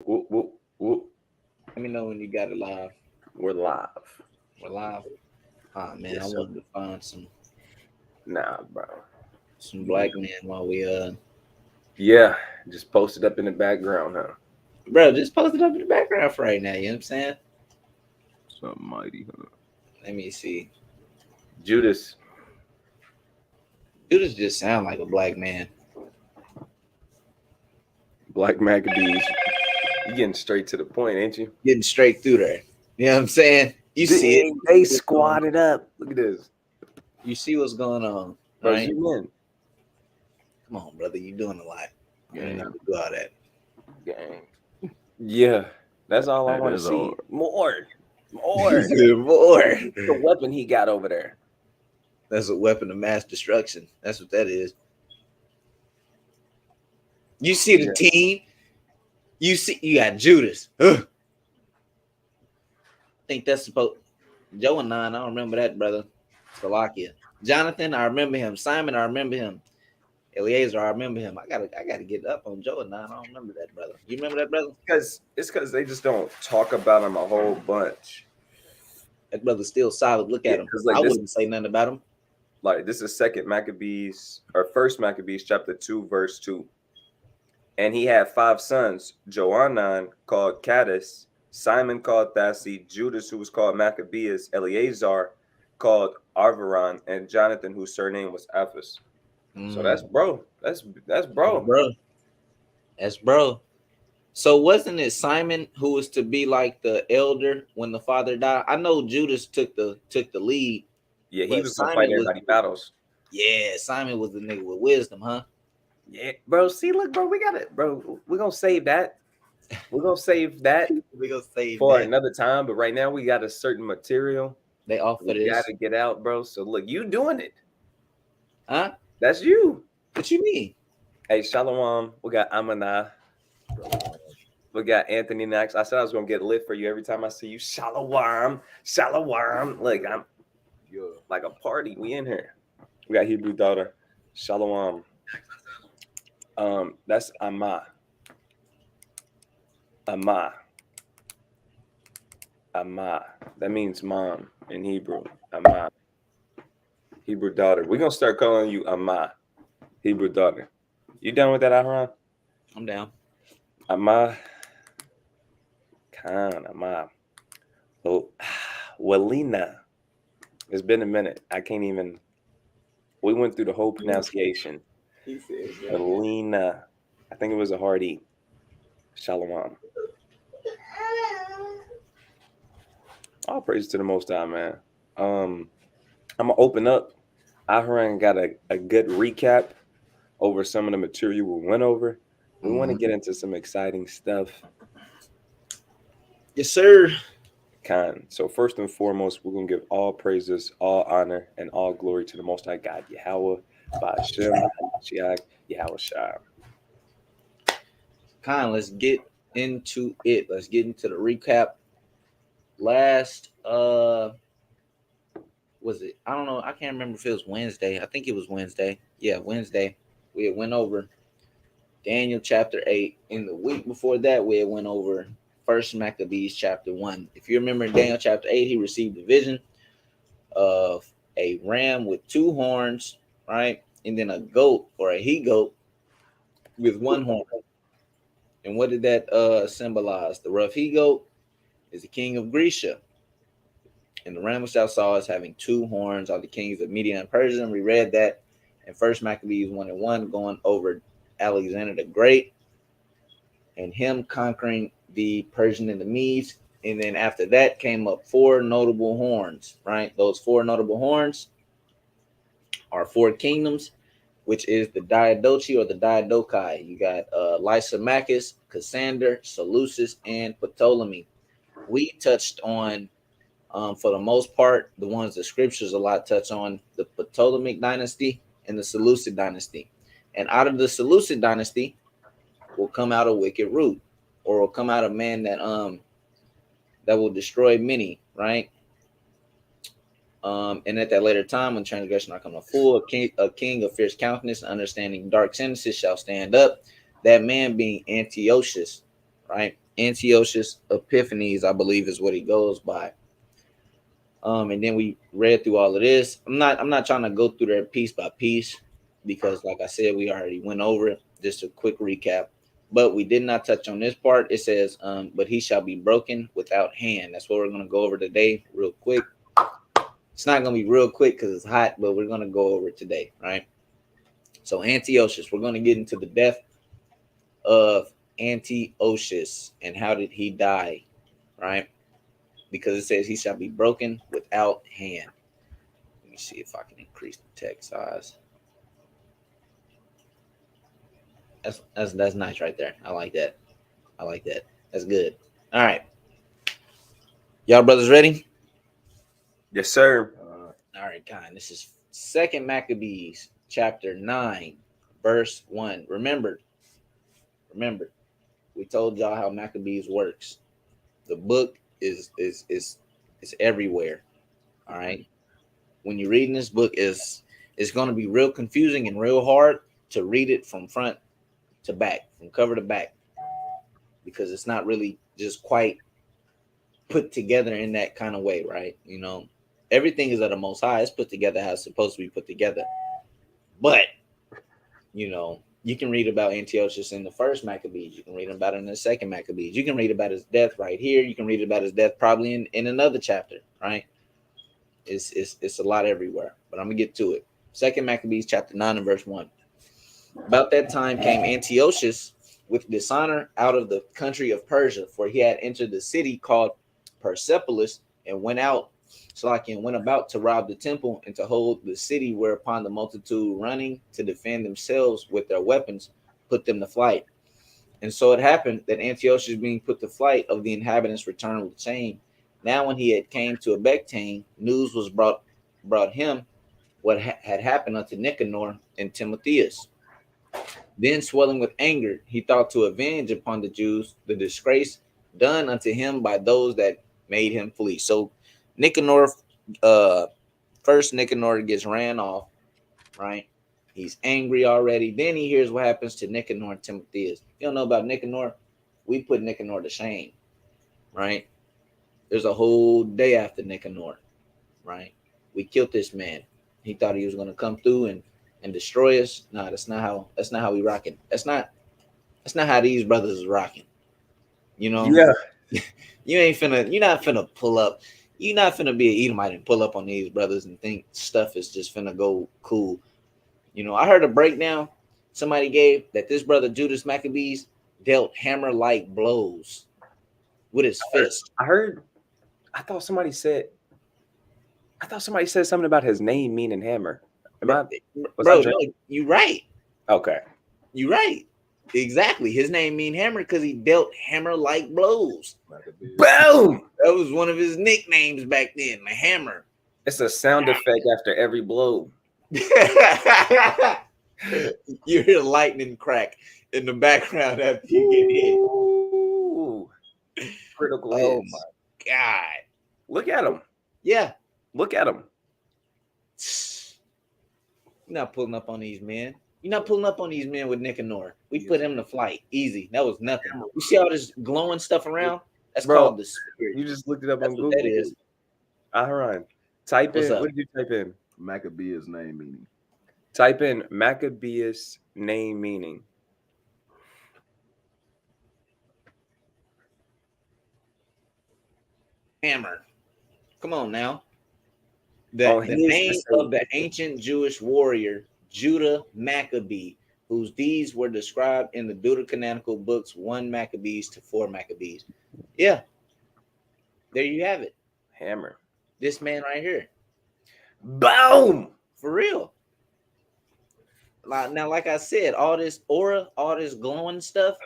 Whoop, whoop, whoop. Let me know when you got it live. We're live. We're live. Ah man, I Yes, sir. wanted to find Nah, bro. some black men while we Yeah, just posted up in the background, huh? bro, just post it up in the background for right now, you know what I'm saying? Something mighty, huh? Let me see. Judas, You just sound like a black man. Black Maccabees. You getting straight to the point, ain't you? Getting straight through there. You know what I'm saying? You see it. They What's going on. squatted up. Look at this. You see what's going on, Bro, right? zoom in. Come on, brother. You doing a lot. You ain't Gang, got to do all that. gang. Yeah, that's all I That want to is see. all. More. More. The weapon he got over there. That's a weapon of mass destruction. That's what that is. You see the Yeah. team. You got Judas. Ugh. I think that's supposed Joe and nine. I don't remember that, brother. Slovakia. Jonathan, I remember him. Simon, I remember him. Eliezer, I remember him. I gotta get up on Joe and nine. I don't remember that, brother. You remember that, brother? It's because they just don't talk about him a whole bunch. That brother's still solid. Look Yeah, at him. because I wouldn't say nothing about him. this is second Maccabees or first Maccabees chapter 2 verse 2. And he had 5 sons: Johanan called Caddis, Simon called Thasi, Judas who was called Maccabeus, Eleazar called Arvaron, and Jonathan whose surname was Aphus. So that's Mm, bro. That's bro. bro. That's bro. So wasn't it Simon who was to be like the elder when the father died? I know Judas took the lead, Yeah, he but was gonna fight Simon was everybody battles. Simon was the nigga with wisdom, huh? Yeah, bro. See, look, bro, we got it, bro. We're gonna save that. We're gonna save that We gonna save for that. another time. But right now we got a certain material They off for we this, gotta get out, bro. So look, you doing it. huh? That's you. What you mean? Hey, Shalom. We got Amana. We got Anthony next. I said I was gonna get lit for you every time I see you. Shalom. Shalom. Look, I'm like a party. We in here. We got Hebrew daughter. Shalom. That's Ama. Ama. Ama. That means mom in Hebrew. Ama. Hebrew daughter. We're gonna start calling you Ama. Hebrew daughter. You done with that, Aharon? I'm down. Ama. Khan. Ama. Oh, Walina. It's been a minute. I can't even. We went through the whole pronunciation. He said, Walina. I think it was a hard E. Shalom. All praise to the Most High, man. I'm gonna open up. Aharon got a good recap over some of the material we went over. We want to Mhm. get into some exciting stuff. Yes, sir. Khan. So first and foremost, we're gonna give all praises, all honor, and all glory to the Most High God, Yahweh, Ba'ashem, Shiach, Yahweh Shah. Con, let's get into it. Let's get into the recap. Last was it? I don't know. I can't remember if it was Wednesday. I think it was Wednesday. Yeah, Wednesday. We had went over Daniel chapter 8. In the week before that, we had went over First Maccabees chapter 1. If you remember in Daniel chapter 8, he received a vision of a ram with two horns, right? And then a goat or a he goat with one horn. And what did that symbolize? The rough he goat is the king of Grecia. And the ram which thou sawest having two horns are the kings of Media and Persia. And we read that in First Maccabees 1 and 1, going over Alexander the Great and him conquering the Persian and the Medes. And then after that came up four notable horns, right? Those four notable horns are four kingdoms, which is the Diadochi or the Diadochi. You got Lysimachus, Cassander, Seleucus, and Ptolemy. We touched on, for the most part, the ones the scriptures a lot touch on the Ptolemaic dynasty and the Seleucid dynasty. And out of the Seleucid dynasty will come out a wicked root, or will come out a man that will destroy many, right? And at that later time, when transgression are come to full, a king of fierce countenance, understanding dark sentences, shall stand up. That man being Antiochus, right? Antiochus Epiphanes, I believe, is what he goes by. And then we read through all of this. I'm not trying to go through there piece by piece because, like I said, we already went over it. Just a quick recap. But we did not touch on this part. It says, but he shall be broken without hand. That's what we're going to go over today, real quick. It's not going to be real quick because it's hot, but we're going to go over it today, right? So Antiochus, we're going to get into the death of Antiochus and how did he die, right? Because it says he shall be broken without hand. Let me see if I can increase the text size. That's nice right there. I like that. I like that. That's good. All right. Y'all brothers ready? Yes, sir. All right, kind. This is Second Maccabees, chapter 9, verse 1. Remember, we told y'all how Maccabees works. The book is everywhere. All right. When you're reading this book, it's going to be real confusing and real hard to read it from front to back, from cover to back, because it's not really just quite put together in that kind of way, right? You know, everything is at the Most High. It's put together how it's supposed to be put together. But, you know, you can read about Antiochus in the first Maccabees. You can read about it in the second Maccabees. You can read about his death right here. You can read about his death probably in another chapter, right? It's a lot everywhere. But I'm going to get to it. Second Maccabees chapter 9 and verse 1. About that time came Antiochus with dishonor out of the country of Persia, for he had entered the city called Persepolis and went about to rob the temple and to hold the city, whereupon the multitude running to defend themselves with their weapons put them to flight. And so it happened that Antiochus being put to flight of the inhabitants returned with shame. Now when he had came to Ecbatane, news was brought him what had happened unto Nicanor and Timotheus. Then swelling with anger, he thought to avenge upon the Jews the disgrace done unto him by those that made him flee. So Nicanor, first Nicanor gets ran off, right? He's angry already. Then he hears what happens to Nicanor and Timotheus. You don't know about Nicanor? We put Nicanor to shame, right? There's a whole day after Nicanor, right? We killed this man. He thought he was going to come through and destroy us. No, that's not how we rocking. That's not how these brothers is rocking. You know? Yeah. You're not finna pull up. You're not finna be an Edomite and pull up on these brothers and think stuff is just finna go cool. You know, I heard a breakdown somebody gave that this brother Judas Maccabees dealt hammer-like blows with his fist. I thought somebody said something about his name meaning hammer. Bro, no, you right. Okay. You right. Exactly. His name mean hammer because he dealt hammer-like blows. Boom! That was one of his nicknames back then, the hammer. It's a sound effect after every blow. You hear lightning crack in the background after you get hit. Ooh. Critical hits. Oh my God. Look at him. Yeah. Look at him. You're not pulling up on these men. You're not pulling up on these men with Nicanor. We put him to flight. Easy. That was nothing. You see all this glowing stuff around? That's called the spirit. You just looked it up That's on what Google. That is. Aharon. Type What's in. up? What did you type in? Maccabeus name meaning. Type in Maccabeus name meaning. Hammer. Come on now. The name of the ancient Jewish warrior, Judah Maccabee, whose deeds were described in the Deuterocanonical books 1 Maccabees to 4 Maccabees. Yeah. There you have it. Hammer. This man right here. Boom! For real. Now, like I said, all this aura, all this glowing stuff,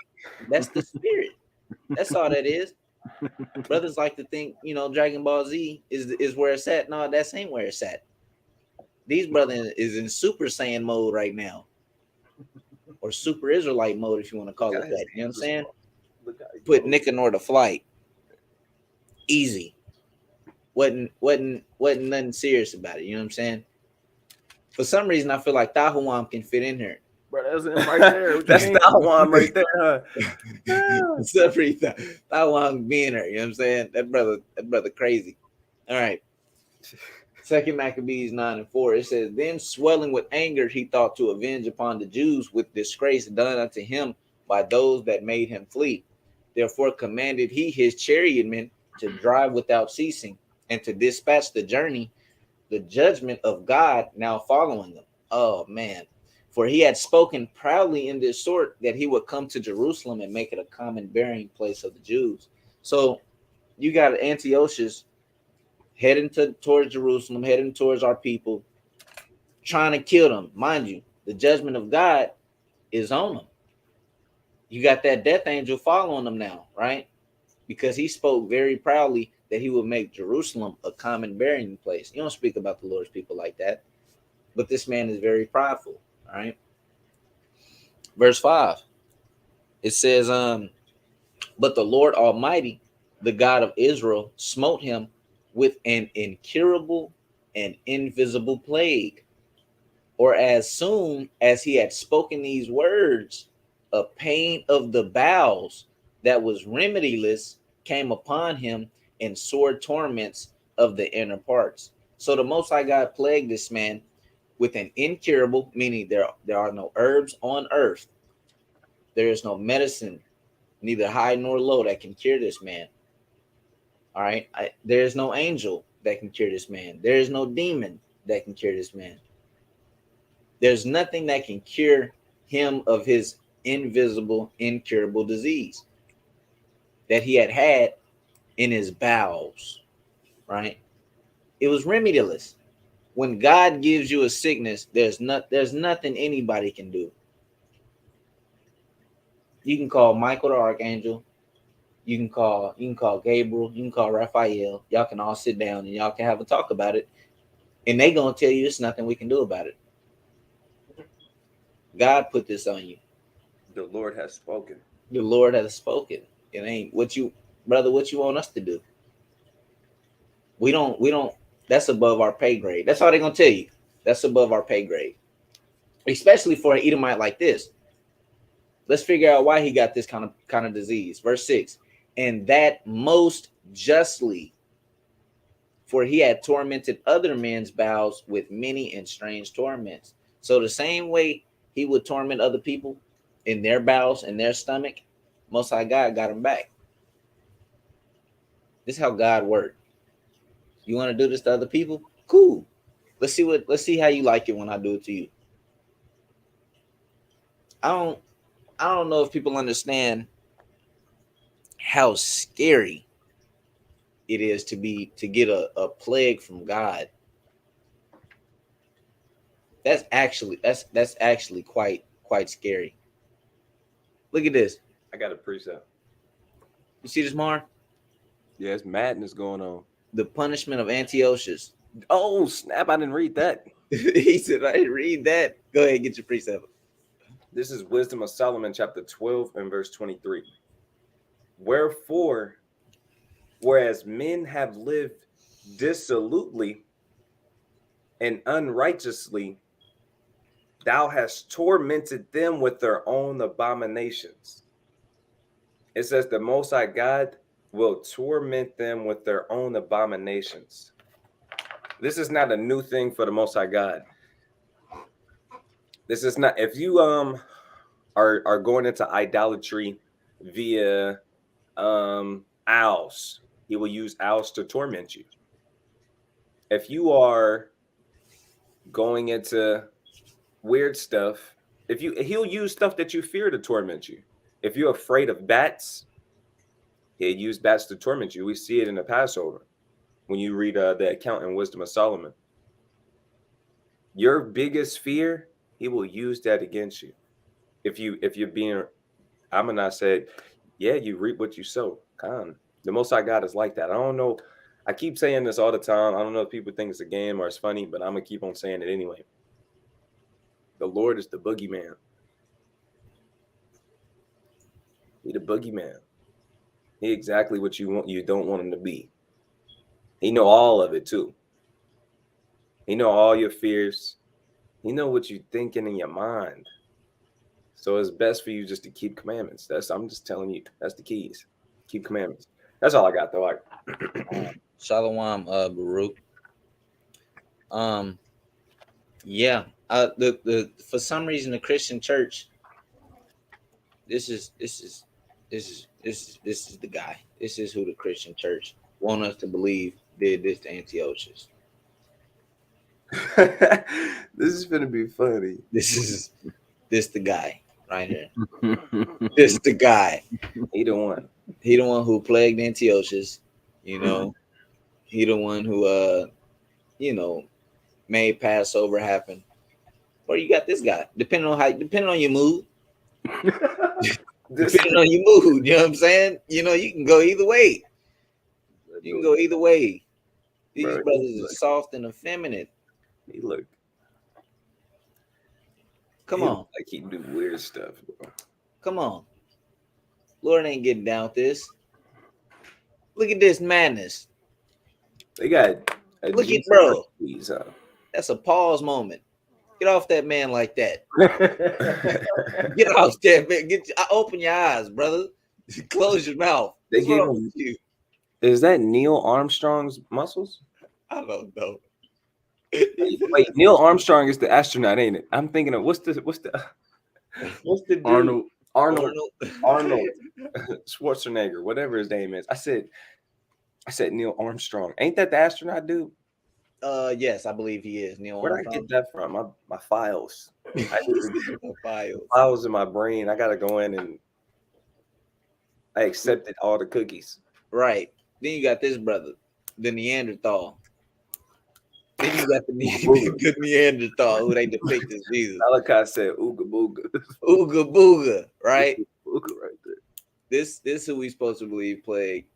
that's the spirit. That's all that is. Brothers like to think, you know, Dragon Ball Z is where it's at. No, that ain't where it's at. These brothers is in Super Saiyan mode right now. Or Super Israelite mode, if you want to call it that. You know what I'm saying? Put Nicanor to flight. Easy. Wasn't nothing serious about it. You know what I'm saying? For some reason, I feel like Tahuam can fit in here. Bro, that's him right there. What you That's mean? that one right there. Huh? Except for Taiwan being there, you know what I'm saying? That brother crazy. All right. Second Maccabees 9:4. It says, then swelling with anger, he thought to avenge upon the Jews with disgrace done unto him by those that made him flee. Therefore commanded he his chariotmen to drive without ceasing, and to dispatch the journey, the judgment of God now following them. Oh man. For he had spoken proudly in this sort that he would come to Jerusalem and make it a common burying place of the Jews. So you got Antiochus heading towards Jerusalem, heading towards our people, trying to kill them. Mind you, the judgment of God is on them. You got that death angel following them now, right? Because he spoke very proudly that he would make Jerusalem a common burying place. You don't speak about the Lord's people like that. But this man is very prideful. All right. Verse 5. It says, but the Lord Almighty, the God of Israel, smote him with an incurable and invisible plague. Or as soon as he had spoken these words, a pain of the bowels that was remediless came upon him, and sore torments of the inner parts. So the Most High God plagued this man with an incurable, meaning there are no herbs on earth. There is no medicine, neither high nor low, that can cure this man. All right. There is no angel that can cure this man. There is no demon that can cure this man. There's nothing that can cure him of his invisible, incurable disease that he had in his bowels, right? It was remediless. When God gives you a sickness, there's nothing anybody can do. You can call Michael the Archangel, you can call Gabriel, you can call Raphael. Y'all can all sit down and y'all can have a talk about it, and they gonna tell you it's nothing we can do about it. God put this on you. The Lord has spoken. The Lord has spoken. It ain't what you, brother, what you want us to do. We don't, that's above our pay grade. That's all they're gonna tell you. That's above our pay grade. Especially for an Edomite like this. Let's figure out why he got this kind of disease. Verse 6. And that most justly, for he had tormented other men's bowels with many and strange torments. So the same way he would torment other people in their bowels and their stomach, Most High God got him back. This is how God works. You want to do this to other people? Cool. Let's see how you like it when I do it to you. I don't know if people understand how scary it is to get a plague from God. That's actually quite scary. Look at this. I got a precept. You see this, Mar? Yeah, it's madness going on. The punishment of Antiochus. Oh, snap. I didn't read that. He said, I didn't read that. Go ahead and get your precept. This is Wisdom of Solomon, chapter 12 and verse 23. Wherefore, whereas men have lived dissolutely and unrighteously, thou hast tormented them with their own abominations. It says the Most High God will torment them with their own abominations. This is not a new thing for the Most High God. This is not, if you are going into idolatry via owls, he will use owls to torment you. If you are going into weird stuff, he'll use stuff that you fear to torment you. If you're afraid of bats, he'll use bats to torment you. We see it in the Passover when you read the account in Wisdom of Solomon. Your biggest fear, he will use that against you. If you're being, Amanah said, yeah, you reap what you sow. The Most High God is like that. I don't know. I keep saying this all the time. I don't know if people think it's a game or it's funny, but I'm gonna keep on saying it anyway. The Lord is the boogeyman. He the boogeyman. He exactly what you don't want him to be. He know all of it too. He know all your fears. He know what you're thinking in your mind. So it's best for you just to keep commandments. I'm just telling you. That's the keys. Keep commandments. That's all I got though. Shalom, Baruch. Yeah. The for some reason the Christian church. This is the guy. This is who the Christian church want us to believe did this to Antiochus. This is gonna be funny. This the guy right here. This the guy. He the one. He the one who plagued Antiochus. You know, he the one who made Passover happen. Or you got this guy. Depending on your mood. Depending on your mood, you know what I'm saying? You know, you can go either way. You can go either way. These brothers are soft and effeminate. He look. Come on. Like he do weird stuff, bro. Come on. Lord ain't getting down with this. Look at this madness. They got look at bro. That's a pause moment. Get off that man like that. Get off that man. Open your eyes, brother. Close your mouth. They gave him. Is that Neil Armstrong's muscles? I don't know. Wait, Neil Armstrong is the astronaut, ain't it? I'm thinking of what's the dude? Arnold Schwarzenegger, whatever his name is. I said Neil Armstrong. Ain't that the astronaut dude? Yes, I believe he is. Neil Where'd Armstrong. I get that from? My files. Files in my brain. I gotta go in and I accepted all the cookies. Right. Then you got this brother, the Neanderthal. Then you got the good Neanderthal who they depict as Jesus. Malachi said ooga booga. Ooga booga, right? Ooga right there. This who we supposed to believe plague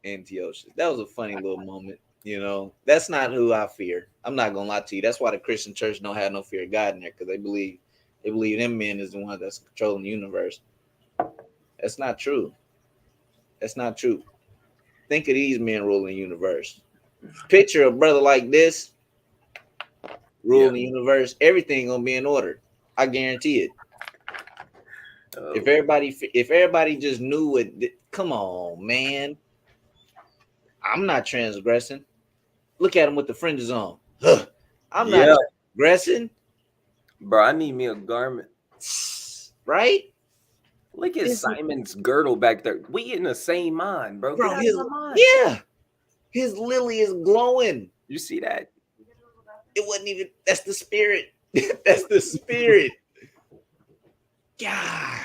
Antiochus. That was a funny little moment. You know, that's not who I fear. I'm not gonna lie to you. That's why the Christian church don't have no fear of God in there, because they believe them men is the one that's controlling the universe. That's not true. That's not true. Think of these men ruling the universe. Picture a brother like this ruling the universe. Everything gonna be in order. I guarantee it. If everybody just knew what, come on, man. I'm not transgressing. Look at him with the fringes on. I'm not transgressing. Bro, I need me a garment. Right? Look at Simon's girdle back there. We in the same mind, bro. His lily is glowing. You see that? It wasn't even, that's the spirit. That's the spirit. God.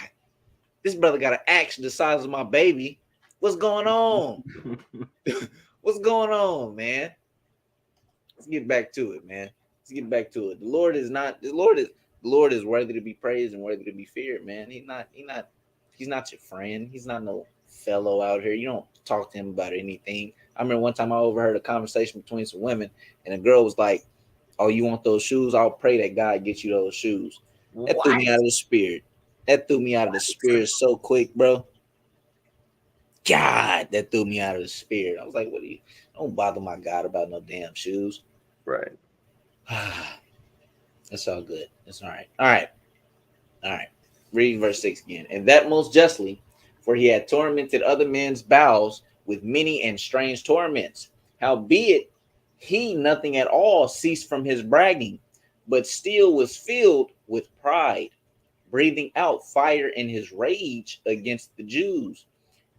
This brother got an axe the size of my baby. What's going on? What's going on, man? Let's get back to it, man. Let's get back to it. The Lord is worthy to be praised and worthy to be feared, man. He's not your friend. He's not no fellow out here. You don't talk to him about anything. I remember one time I overheard a conversation between some women, and a girl was like, "Oh, you want those shoes? I'll pray that God gets you those shoes." That threw me out of the spirit. That threw me out of the spirit so quick, bro. God, that threw me out of the spirit. I was like, don't bother my God about no damn shoes. Right. That's all good. That's all right. All right. Read verse 6 again. And that most justly, for he had tormented other men's bowels with many and strange torments. Howbeit, he nothing at all ceased from his bragging, but still was filled with pride, breathing out fire in his rage against the Jews,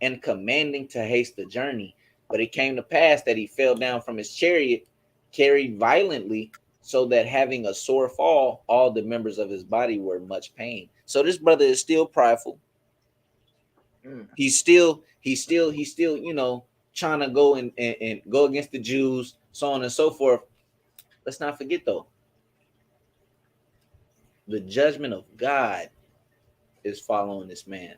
and commanding to haste the journey. But it came to pass that he fell down from his chariot, carried violently, so that having a sore fall, all the members of his body were much pain. So this brother is still prideful. He's still, trying to go and go against the Jews, so on and so forth. Let's not forget though, the judgment of God is following this man.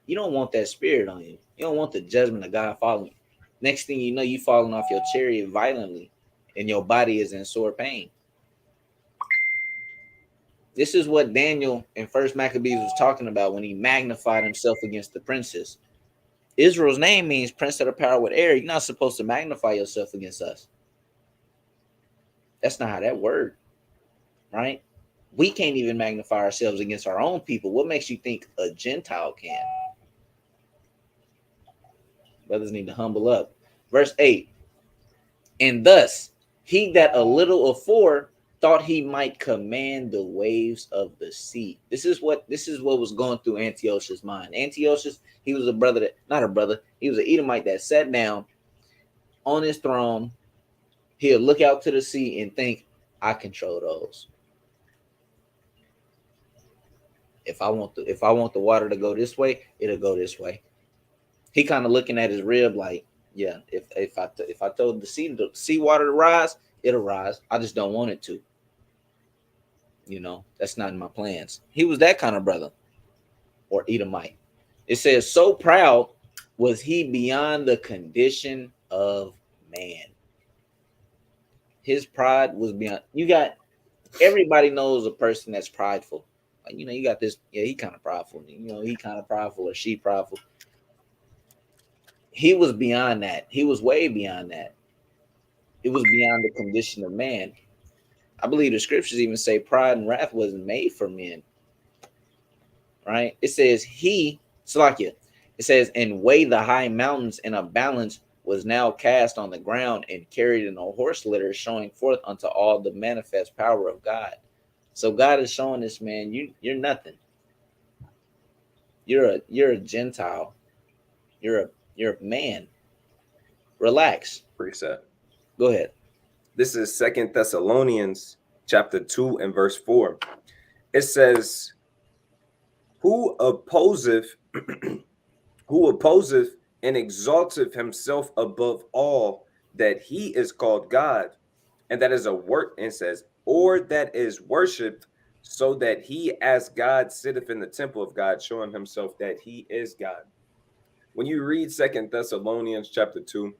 You don't want that spirit on you. You don't want the judgment of God following you. Next thing you know, you falling off your chariot violently, and your body is in sore pain. This is what Daniel in First Maccabees was talking about when he magnified himself against the princes. Israel's name means prince of the power with air. You're not supposed to magnify yourself against us. That's not how that works, right? We can't even magnify ourselves against our own people. What makes you think a Gentile can? Brothers need to humble up. Verse 8. And thus, he that a little afore thought he might command the waves of the sea. This is what was going through Antiochus' mind. Antiochus, he was a brother that, not a brother, he was an Edomite that sat down on his throne. He'll look out to the sea and think, I control those. If I want the water to go this way, it'll go this way. He kind of looking at his rib like, yeah, if I told the sea water to rise, it'll rise. I just don't want it to. You know, that's not in my plans. He was that kind of brother or Edomite. It says, so proud was he beyond the condition of man. His pride was beyond. You got, everybody knows a person that's prideful. Like, you know, you got this, yeah, he kind of prideful. You know, he kind of prideful or she prideful. He was beyond that. He was way beyond that. It was beyond the condition of man. I believe the scriptures even say pride and wrath wasn't made for men. Right? It says Salakia. It says, and weigh the high mountains in a balance was now cast on the ground and carried in a horse litter, showing forth unto all the manifest power of God. So God is showing this man, you're nothing. You're a Gentile. You're a man. Relax. Precept. Go ahead. This is 2 Thessalonians chapter 2 and verse 4. It says, who opposeth and exalteth himself above all, that he is called God, and that is a work, and says, or that is worshipped, so that he as God sitteth in the temple of God, showing himself that he is God. When you read 2 Thessalonians chapter 2,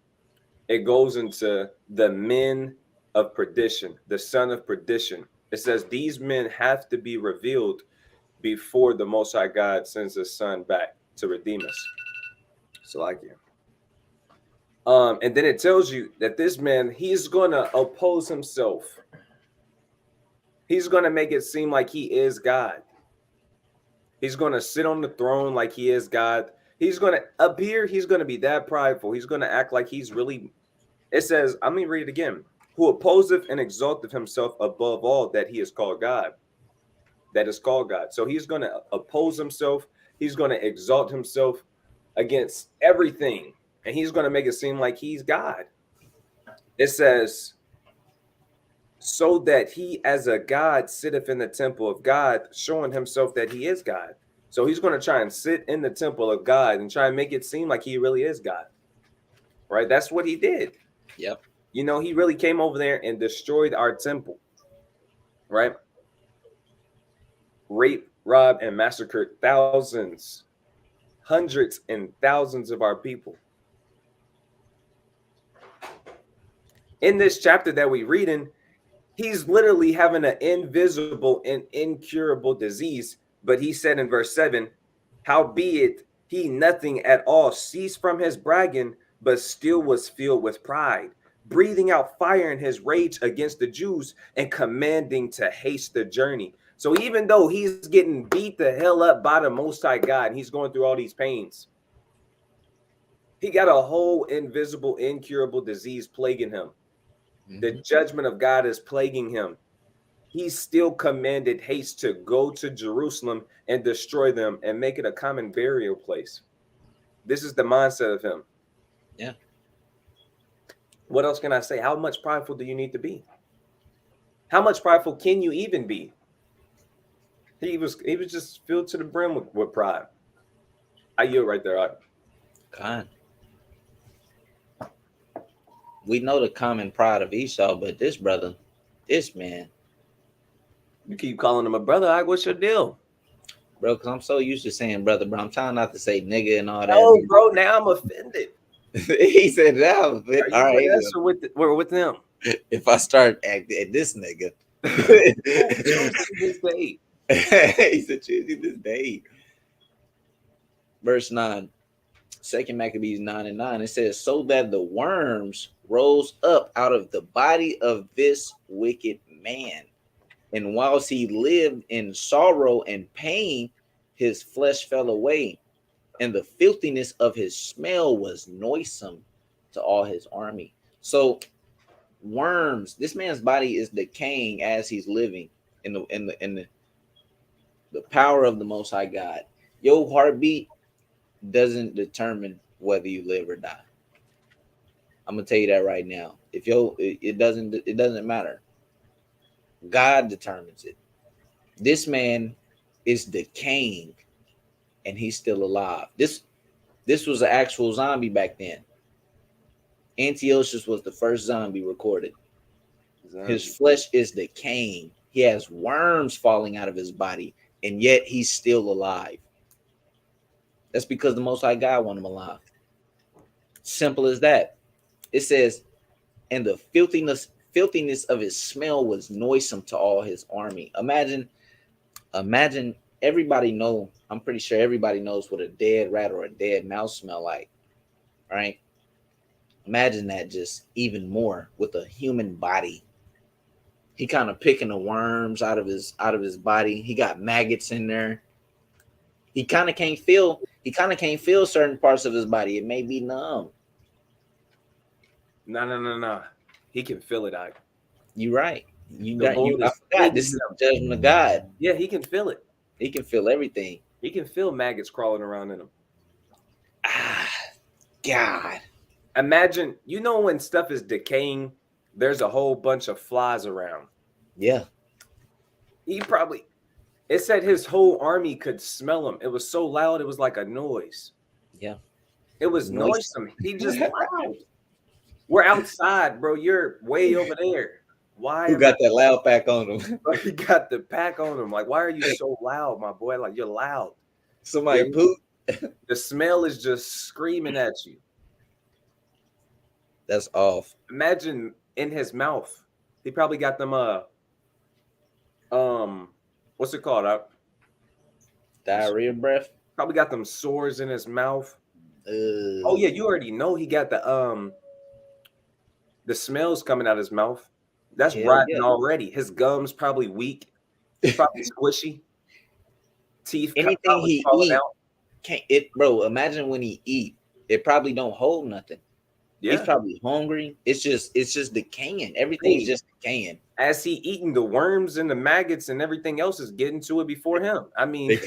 it goes into the men of perdition, the son of perdition. It says these men have to be revealed before the Most High God sends his son back to redeem us. So like you. And then it tells you that this man, he's going to oppose himself. He's going to make it seem like he is God. He's going to sit on the throne like he is God. He's going to appear, he's going to be that prideful. He's going to act like he's really, it says, I'm going to read it again. Who opposeth and exalteth himself above all, that he is called God. That is called God. So he's going to oppose himself. He's going to exalt himself against everything. And he's going to make it seem like he's God. It says, so that he as a God sitteth in the temple of God, showing himself that he is God. So he's going to try and sit in the temple of God and try and make it seem like he really is God. Right? That's what he did. Yep. You know, he really came over there and destroyed our temple. Right? Raped, robbed, and massacred thousands, hundreds and thousands of our people. In this chapter that we read in, he's literally having an invisible and incurable disease. But he said in verse 7, howbeit he nothing at all ceased from his bragging, but still was filled with pride, breathing out fire in his rage against the Jews and commanding to haste the journey. So even though he's getting beat the hell up by the Most High God, and he's going through all these pains, he got a whole invisible, incurable disease plaguing him. The judgment of God is plaguing him. He still commanded haste to go to Jerusalem and destroy them and make it a common burial place. This is the mindset of him. Yeah. What else can I say? How much prideful do you need to be? How much prideful can you even be? He was just filled to the brim with pride. I yield right there. God. We know the common pride of Esau, but this brother, this man. You keep calling him a brother. What's your deal? Bro, because I'm so used to saying brother, bro. I'm trying not to say nigga and all that. Oh, bro, now I'm offended. He said that. All right. With us or we're with them? If I start acting at this nigga. This day. He said, choosing this day. Verse 9. 2 Maccabees 9:9, it says, so that the worms rose up out of the body of this wicked man. And whilst he lived in sorrow and pain, his flesh fell away, and the filthiness of his smell was noisome to all his army. So worms, this man's body is decaying as he's living in the power of the Most High God. Your heartbeat doesn't determine whether you live or die. I'm gonna tell you that right now. If it doesn't matter. God determines it. This man is decaying and he's still alive. This was an actual zombie back then. Antiochus was the first zombie recorded. His flesh is decaying. He has worms falling out of his body, and yet he's still alive. That's because the Most High God want him alive. Simple as that. It says, and the filthiness of his smell was noisome to all his army. Imagine everybody know. I'm pretty sure everybody knows what a dead rat or a dead mouse smell like, right? Imagine that just even more with a human body. He kind of picking the worms out of his body. He got maggots in there. He kind of can't feel certain parts of his body. It may be numb. No. He can feel it. You're right. I Lord forgot. This is the judgment of God. Yeah, he can feel it. He can feel everything. He can feel maggots crawling around in him. Ah, God. Imagine, when stuff is decaying, there's a whole bunch of flies around. Yeah. It said his whole army could smell him. It was so loud, it was like a noise. Yeah. It was noisome. He just loud. We're outside, bro. You're way over there. Why? Who got that loud pack on him? He got the pack on him. Like, why are you so loud, my boy? Like, you're loud. Somebody poop. The smell is just screaming at you. That's off. Imagine in his mouth. He probably got them what's it called? Diarrhea breath. Probably got them sores in his mouth. Oh yeah, you already know he got the smells coming out of his mouth. That's rotten already. His gums probably weak. Probably squishy. Teeth. Anything he eat out. can't it, bro. Imagine when he eat, it probably don't hold nothing. Yeah. He's probably hungry. It's just decaying. Everything's just decaying. As he eating, the worms and the maggots and everything else is getting to it before him. I mean,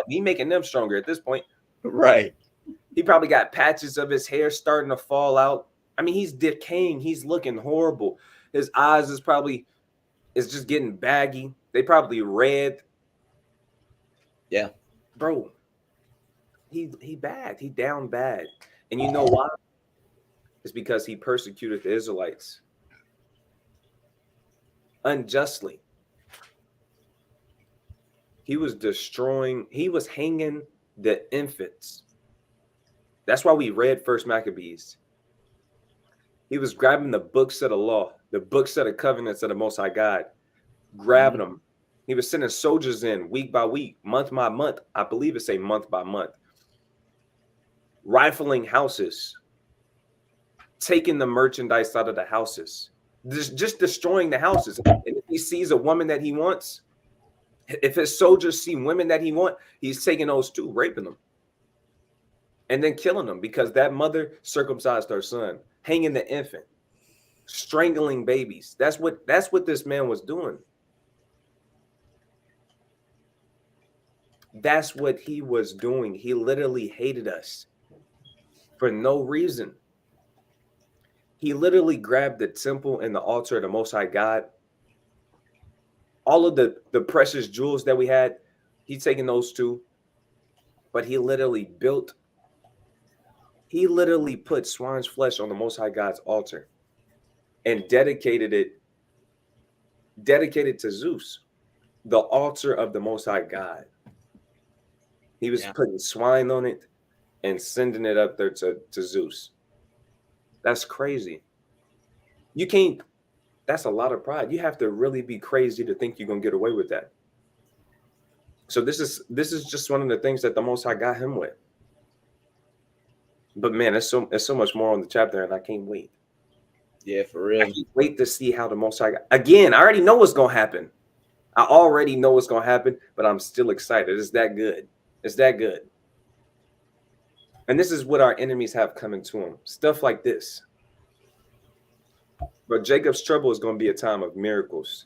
he making them stronger at this point. Right. He probably got patches of his hair starting to fall out. I mean, he's decaying. He's looking horrible. His eyes is just getting baggy. They probably red. Yeah. Bro, he bad. He down bad. And you know why? It's because he persecuted the Israelites unjustly. He was hanging the infants. That's why we read First Maccabees. He was grabbing the books of the law, the books of the covenants of the Most High God, grabbing them. He was sending soldiers in week by week, month by month. I believe it's a month by month. Rifling houses, taking the merchandise out of the houses, just destroying the houses. And if he sees a woman that he wants, if his soldiers see women that he wants, he's taking those too, raping them, and then killing them because that mother circumcised her son, hanging the infant, strangling babies. That's what this man was doing. That's what he was doing. He literally hated us for no reason. He literally grabbed the temple and the altar of the Most High God. All of the precious jewels that we had, he's taking those too. But he literally put swine's flesh on the Most High God's altar and dedicated to Zeus, the altar of the Most High God. He was putting swine on it and sending it up there to Zeus. That's crazy. That's a lot of pride. You have to really be crazy to think you're going to get away with that. So this is just one of the things that the Most High got him with. But man, it's so much more on the chapter, and I can't wait. Yeah, for real. I can't wait to see how the Most High. Again, I already know what's gonna happen. I already know what's gonna happen, but I'm still excited. It's that good. It's that good. And this is what our enemies have coming to them. Stuff like this. But Jacob's trouble is going to be a time of miracles.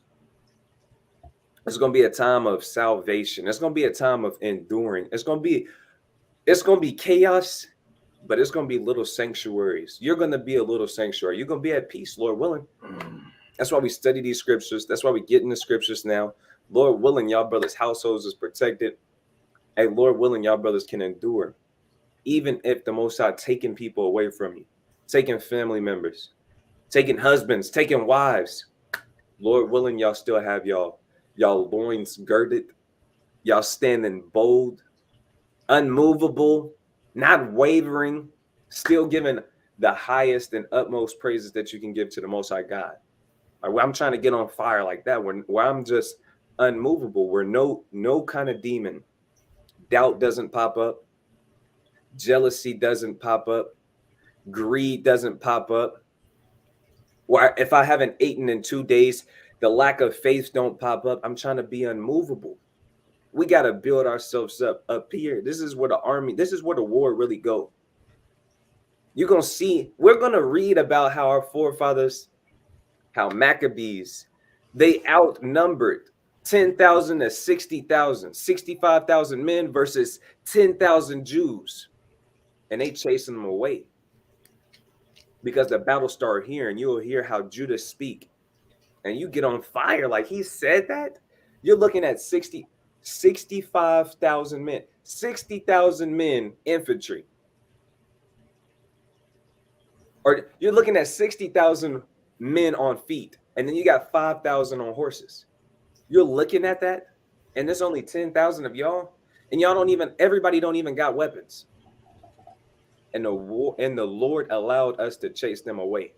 It's going to be a time of salvation. It's going to be a time of enduring. It's going to be chaos, but it's going to be little sanctuaries. You're going to be a little sanctuary. You're going to be at peace, Lord willing. That's why we study these scriptures. That's why we get in the scriptures now. Lord willing, y'all brothers' households is protected. Hey, Lord willing, y'all brothers can endure. Even if the Most High taking people away from you, taking family members, taking husbands, taking wives. Lord willing, y'all still have y'all loins girded, y'all standing bold, unmovable, not wavering, still giving the highest and utmost praises that you can give to the Most High God. Like, I'm trying to get on fire like that, where I'm just unmovable, where no kind of demon, doubt doesn't pop up, jealousy doesn't pop up, greed doesn't pop up. Where if I haven't eaten in 2 days, the lack of faith don't pop up. I'm trying to be unmovable. We got to build ourselves up here. This is where the army, this is where the war really go. You're going to see, we're going to read about how our forefathers, how Maccabees, they outnumbered 10,000 to 60,000, 65,000 men versus 10,000 Jews. And they chasing them away. Because the battle started here, and you'll hear how Judah speak, and you get on fire. Like, he said that. You're looking at 65,000 men, 60,000 men infantry, or you're looking at 60,000 men on feet, and then you got 5,000 on horses. You're looking at that, and there's only 10,000 of y'all, and everybody don't even got weapons. And the Lord allowed us to chase them away.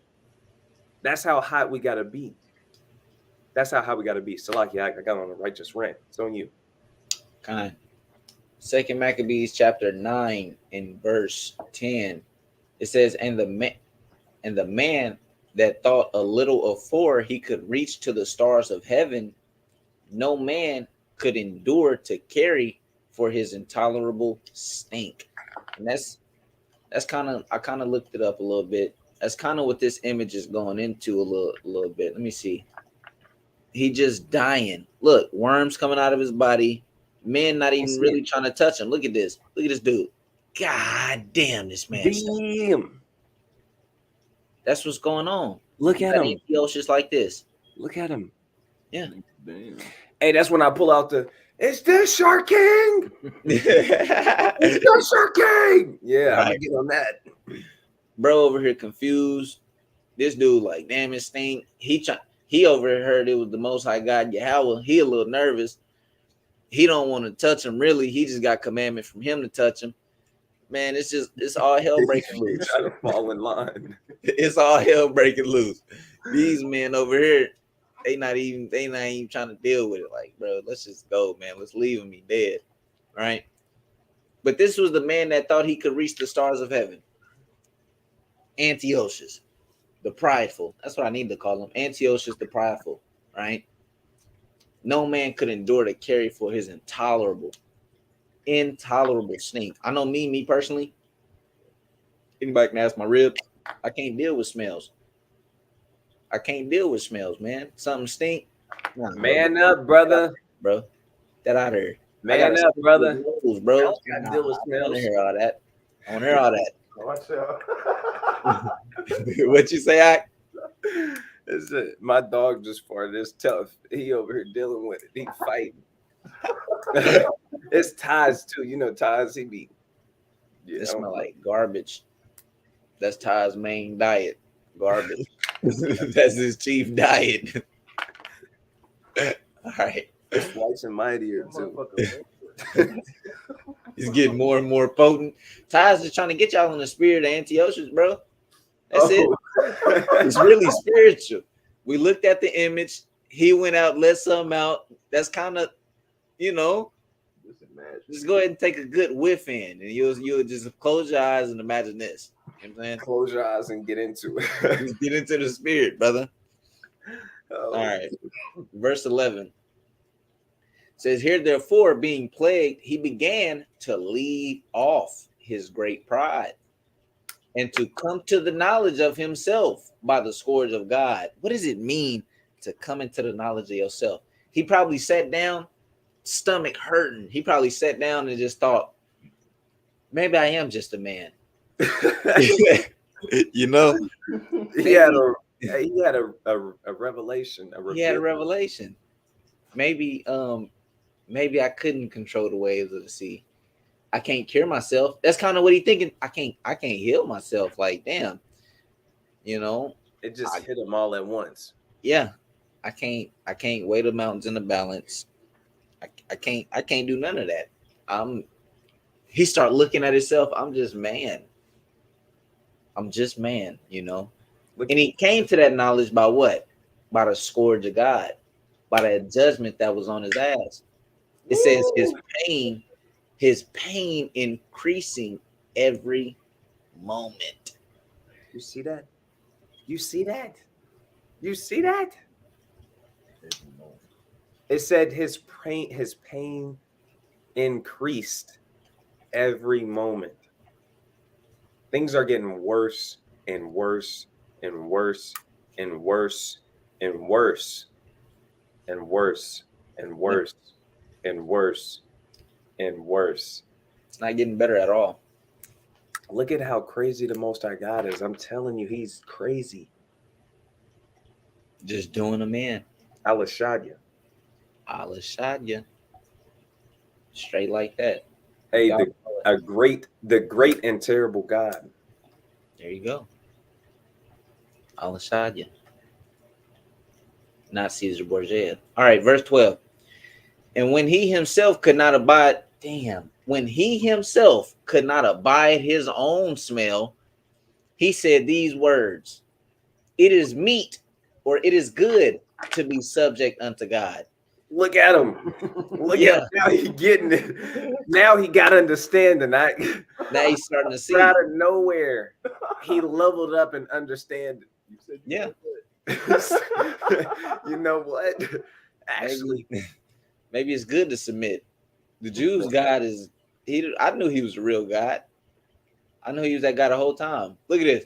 That's how hot we gotta be. That's how hot we gotta be. Salaki, I got on a righteous rant. It's on you. Kind. 2 Maccabees chapter 9 in verse 10. It says, and the man that thought a little afore he could reach to the stars of heaven, no man could endure to carry for his intolerable stink. And that's kind of, I kind of looked it up a little bit. That's kind of what this image is going into a little bit. Let me see. He just dying. Look, worms coming out of his body. Men not even really trying to touch him. Look at this. Look at this dude. God damn, this man. Damn. That's what's going on. Look at him. It's just like this. Look at him. Yeah. Damn. Hey, that's when I pull out it's this Shark King. It's the Shark King. Yeah, right. I'm gonna get on that. Bro over here confused. This dude like, damn, it stink. He overheard it was the Most High God Yahweh. He a little nervous. He don't want to touch him. Really, he just got commandment from him to touch him. Man, it's all hell breaking loose. Trying to fall in line. It's all hell breaking loose. These men over here, they not even trying to deal with it. Like, bro, let's just go, man. Let's leave him. He dead, right? But this was the man that thought he could reach the stars of heaven. Antiochus, the prideful. That's what I need to call him. Antiochus, the prideful, right? No man could endure to carry for his intolerable stink. I know me personally. Anybody can ask my ribs. I can't deal with smells. I can't deal with smells, man. Something stink. Nah, Man up, brother. Bro. That out of here. Man up, brother. Rules, bro. Gotta deal with smells. I want to hear all that. I want to hear all that. Watch out. What you say, Ak? My dog just farted. It's tough. He over here dealing with it. He fighting. It's Taz too. You know Taz, he be. It smell like garbage. That's Ty's main diet. Garbage. That's his chief diet. All right. It's white and mightier too. He's getting more and more potent. Ty's just trying to get y'all in the spirit of Antiochus, bro. That's it. It's really spiritual. We looked at the image. He went out, let some out. That's kind of, just go ahead and take a good whiff in, and you'll just close your eyes and imagine this. You know what I'm saying? Close your eyes and get into it. Just get into the spirit, brother. Oh, All right. Verse 11 says, here, therefore, being plagued, he began to leave off his great pride and to come to the knowledge of himself by the scourge of God. What does it mean to come into the knowledge of yourself? He probably sat down, stomach hurting. He probably sat down and just thought, maybe I am just a man. You know, he had a revelation. he had a revelation. Maybe maybe I couldn't control the waves of the sea. I can't cure myself. That's kind of what he thinking. I can't heal myself. Like, damn, you know, It just hit him all at once. yeah. I can't weigh the mountains in the balance. I can't do none of that. He start looking at himself. I'm just man, you know. And he came to that knowledge by what? By the scourge of God, by that judgment that was on his ass. It says his pain increasing every moment. You see that? You see that? You see that? It said his pain increased every moment. Things are getting worse and worse and worse and worse and worse and worse and worse and worse and worse. It's not getting better at all. Look at how crazy the Most High God is. I'm telling you, he's crazy. Just doing a man. Alashadya. Straight like that. Hey, the great and terrible God. There you go. Alashadya. Not Caesar Borgia. All right, verse 12. And when he himself could not abide his own smell, he said these words, it is meet, or it is good to be subject unto God. Look at him. Look at him. Now he getting it. Now he got understanding. Now he's starting to see. Out of nowhere, he leveled up and understand. Yeah. You know what? Actually, maybe it's good to submit. The Jews' God is I knew he was a real God. I knew he was that guy the whole time. Look at this.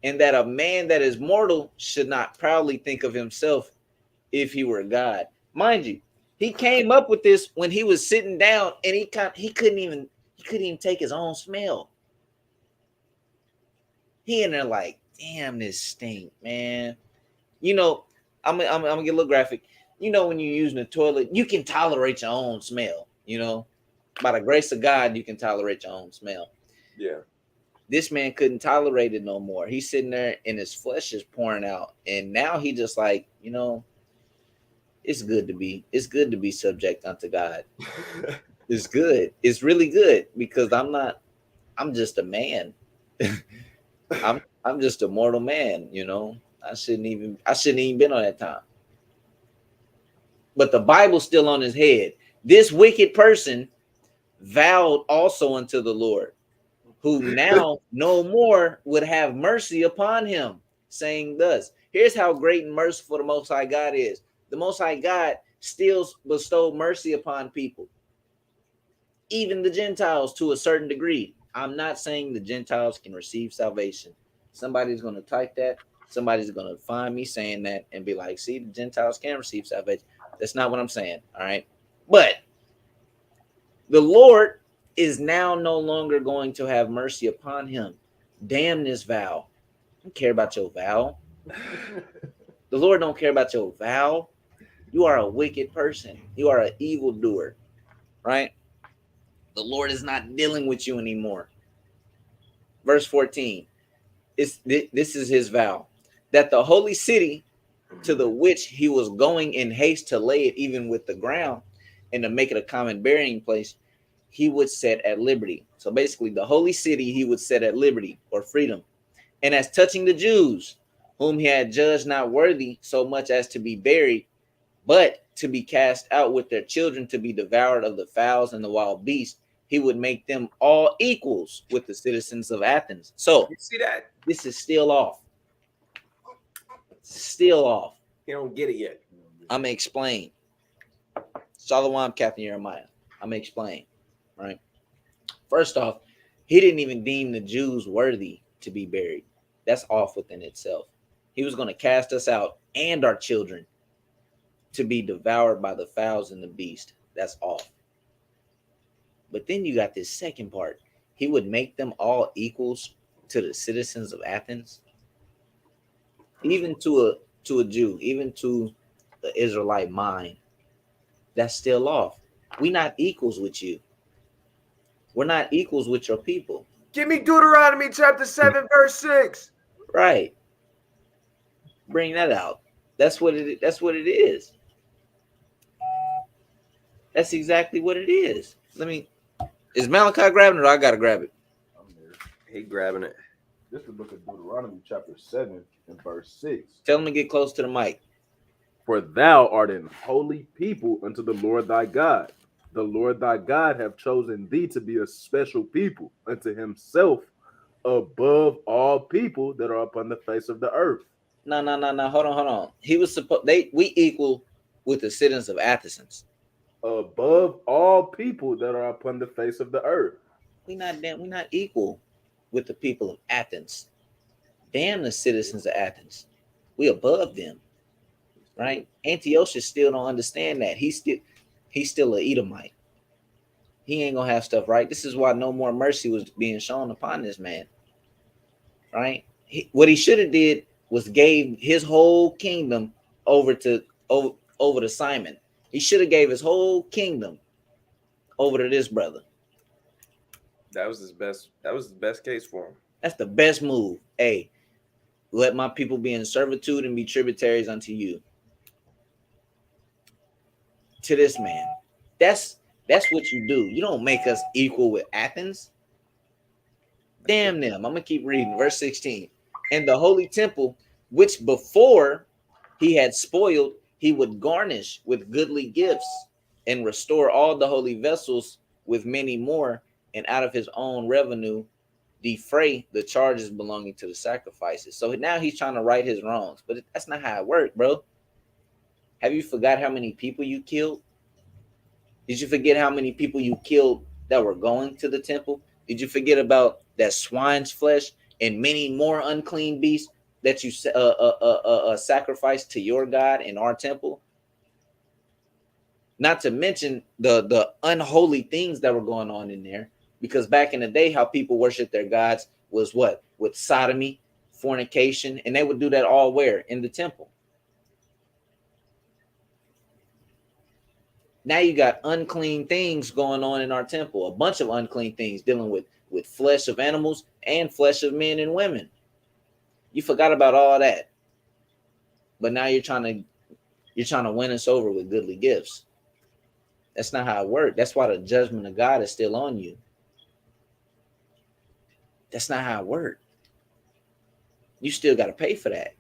And that a man that is mortal should not proudly think of himself if he were God. Mind you, he came up with this when he was sitting down and he couldn't even take his own smell. He in there like, damn, this stink, man. You know, I'm gonna get a little graphic. You know, when you're using the toilet, you can tolerate your own smell. You know, by the grace of God, you can tolerate your own smell. Yeah. This man couldn't tolerate it no more. He's sitting there and his flesh is pouring out. And now he just like, you know, it's good to be subject unto God. It's good. It's really good because I'm just a man. I'm just a mortal man, you know. I shouldn't even been on that time. But the Bible's still on his head. This wicked person vowed also unto the Lord, who now no more would have mercy upon him, saying thus. Here's how great and merciful the Most High God is. The Most High God still bestowed mercy upon people, even the Gentiles to a certain degree. I'm not saying the Gentiles can receive salvation. Somebody's going to type that. Somebody's going to find me saying that and be like, see, the Gentiles can receive salvation. That's not what I'm saying. All right. But the Lord is now no longer going to have mercy upon him. Damn this vow. I don't care about your vow. The Lord don't care about your vow. You are a wicked person. You are an evildoer, right? The Lord is not dealing with you anymore. Verse 14. This is his vow. That the holy city to the which he was going in haste to lay it even with the ground and to make it a common burying place, he would set at liberty. So basically the holy city he would set at liberty or freedom. And as touching the Jews, whom he had judged not worthy so much as to be buried, but to be cast out with their children to be devoured of the fowls and the wild beasts, he would make them all equals with the citizens of Athens. So You see that? this is still off. Still off. He don't get it yet. I'm gonna explain. Shalom, Captain Jeremiah. I'm gonna explain. Right. First off, he didn't even deem the Jews worthy to be buried. That's off within itself. He was going to cast us out and our children to be devoured by the fowls and the beast. That's off. But then you got this second part. He would make them all equals to the citizens of Athens. Even to a Jew, even to the Israelite mind, that's still off. We're not equals with you. We're not equals with your people. Give me Deuteronomy chapter 7, verse 6. Right. Bring that out. That's what it is. That's exactly what it is. Is Malachi grabbing it or I gotta grab it? I'm there. He grabbing it. This is the book of Deuteronomy, chapter 7, and verse 6. Tell him to get close to the mic. For thou art an holy people unto the Lord thy God. The Lord thy God hath chosen thee to be a special people unto himself above all people that are upon the face of the earth. No. Hold on. He was we equal with the citizens of Athens. Above all people that are upon the face of the earth. We're not equal with the people of Athens. Damn the citizens of Athens. We above them. Right? Antiochus still don't understand that. He's still an Edomite. He ain't gonna have stuff right. This is why no more mercy was being shown upon this man. Right? What he should have did was gave his whole kingdom over to Simon. He should have gave his whole kingdom over to this brother. That was his best case for him. That's the best move. Hey, let my people be in servitude and be tributaries unto you. To this man. That's what you do. You don't make us equal with Athens. Damn them. I'm gonna keep reading. Verse 16. And the holy temple, which before he had spoiled, he would garnish with goodly gifts and restore all the holy vessels with many more, and out of his own revenue defray the charges belonging to the sacrifices. So now he's trying to right his wrongs, but that's not how it worked, bro. Have you forgot how many people you killed? Did you forget how many people you killed that were going to the temple? Did you forget about that swine's flesh and many more unclean beasts that you sacrificed to your God in our temple? Not to mention the unholy things that were going on in there. Because back in the day, how people worshiped their gods was what? With sodomy, fornication, and they would do that all where? In the temple. Now you got unclean things going on in our temple, a bunch of unclean things dealing with flesh of animals and flesh of men and women. You forgot about all that. But now you're trying to win us over with goodly gifts. That's not how it works. That's why the judgment of God is still on you. That's not how it works. You still got to pay for that.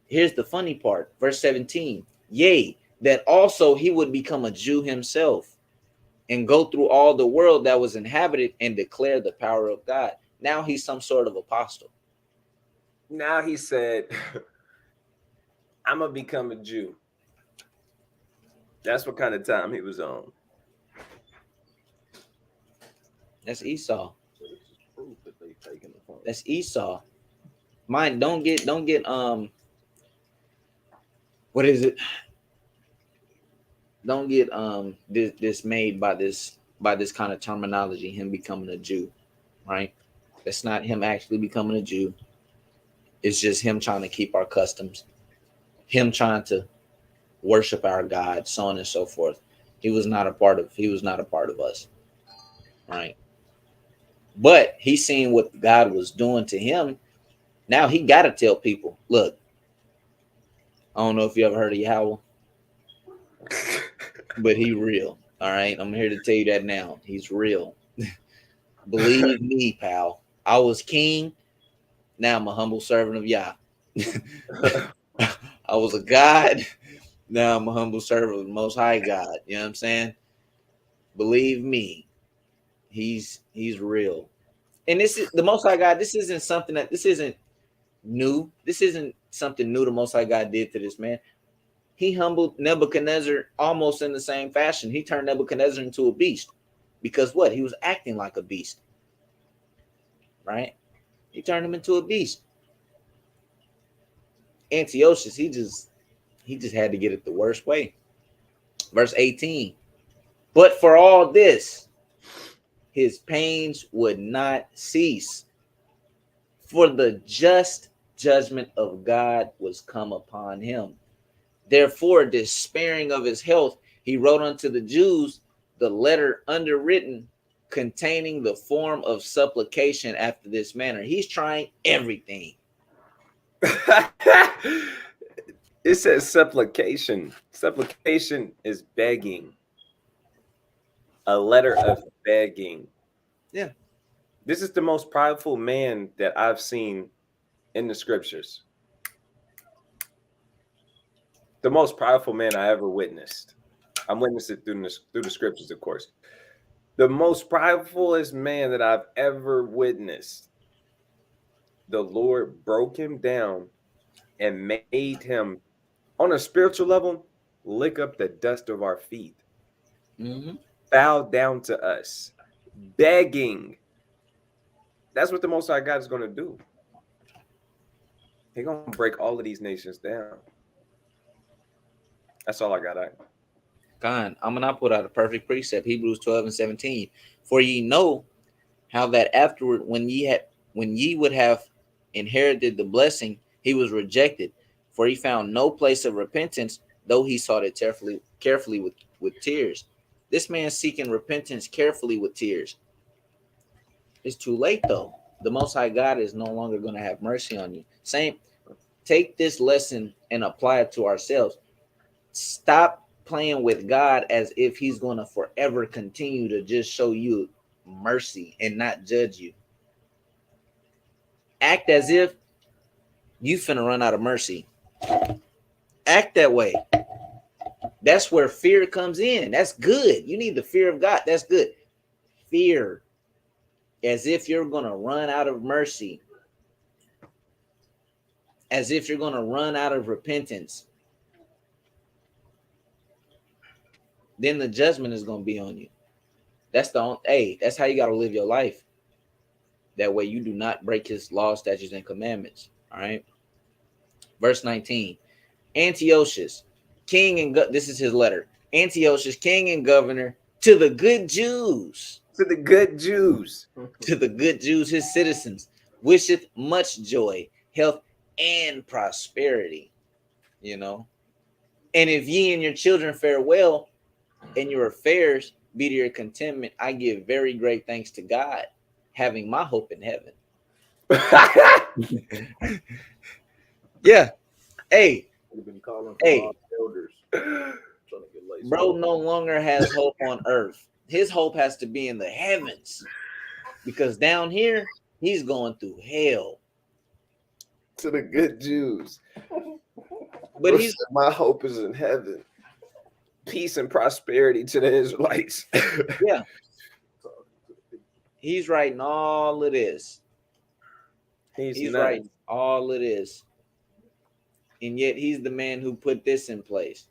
Here's the funny part. Verse 17. Yea, that also he would become a Jew himself and go through all the world that was inhabited and declare the power of God. Now he's some sort of apostle. Now he said, I'm going to become a Jew. That's what kind of time he was on. That's Esau. So this is proof that they taken the point. That's Esau. Mine, don't get what is it? Don't get dismayed by this kind of terminology, him becoming a Jew, right? That's not him actually becoming a Jew. It's just him trying to keep our customs, him trying to worship our God, so on and so forth. He was not a part of us, right? But he's seeing what God was doing to him. Now he got to tell people, look, I don't know if you ever heard of Yahweh, but he real. All right. I'm here to tell you that now. He's real. Believe me, pal. I was king. Now I'm a humble servant of Yah. I was a God. Now I'm a humble servant of the Most High God. You know what I'm saying? Believe me, he's real. And this is the Most High God. This isn't something that this isn't new. This isn't something new the Most High God did to this man. He humbled Nebuchadnezzar almost in the same fashion. He turned Nebuchadnezzar into a beast because what? He was acting like a beast, right? He turned him into a beast. Antiochus, he just had to get it the worst way. Verse 18. But for all this, his pains would not cease, for the just judgment of God was come upon him. Therefore, despairing of his health, he wrote unto the Jews the letter underwritten, containing the form of supplication after this manner. He's trying everything. It says supplication. Supplication is begging. A letter of begging. Yeah. This is the most prideful man that I've seen in the scriptures. The most prideful man I ever witnessed. I'm witnessing through the scriptures, of course. The most pridefulest man that I've ever witnessed. The Lord broke him down and made him, on a spiritual level, lick up the dust of our feet. Mm-hmm. Bow down to us, begging. That's what the Most High God is going to do. He's going to break all of these nations down. That's all I got. God, I'm gonna put out a perfect precept. Hebrews 12 and 17. For ye know how that afterward, when ye would have inherited the blessing, he was rejected, for he found no place of repentance, though he sought it carefully with tears. This man seeking repentance carefully with tears. It's too late though. The Most High God is no longer going to have mercy on you. Same, take this lesson and apply it to ourselves. Stop playing with God as if he's going to forever continue to just show you mercy and not judge you. Act as if you finna run out of mercy. Act that way. That's where fear comes in. That's good. You need the fear of God. That's good. Fear as if you're going to run out of mercy, as if you're going to run out of repentance. Then the judgment is going to be on you. That's that's how you got to live your life. That way you do not break his laws, statutes, and commandments. All right. Verse 19. Antiochus, king and this is his letter. Antiochus, king and governor, to the good Jews. To the good Jews. To the good Jews, his citizens, wisheth much joy, health, and prosperity. You know. And if ye and your children fare well, and your affairs be to your contentment, I give very great thanks to God, having my hope in heaven. Yeah. Hey. Elders. Bro no longer has hope on earth. His hope has to be in the heavens. Because down here, he's going through hell. To the good Jews. But my hope is in heaven. Peace and prosperity to the Israelites. Yeah. He's writing all of this. He's writing all of this. And yet he's the man who put this in place.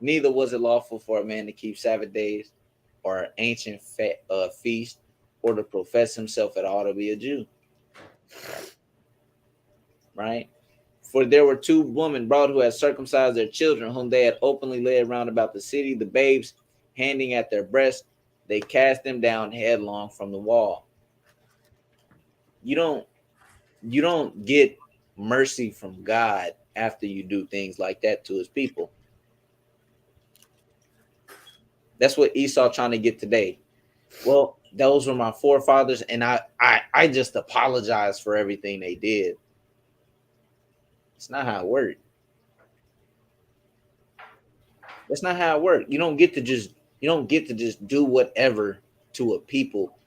Neither was it lawful for a man to keep Sabbath days or ancient feast, or to profess himself at all to be a Jew. Right? For there were two women brought who had circumcised their children, whom they had openly led round about the city, the babes handing at their breasts. They cast them down headlong from the wall. You don't get mercy from God after you do things like that to his people. That's what Esau trying to get today. Well, those were my forefathers, and I just apologize for everything they did. It's not how it worked. That's not how it worked. You don't get to just do whatever to a people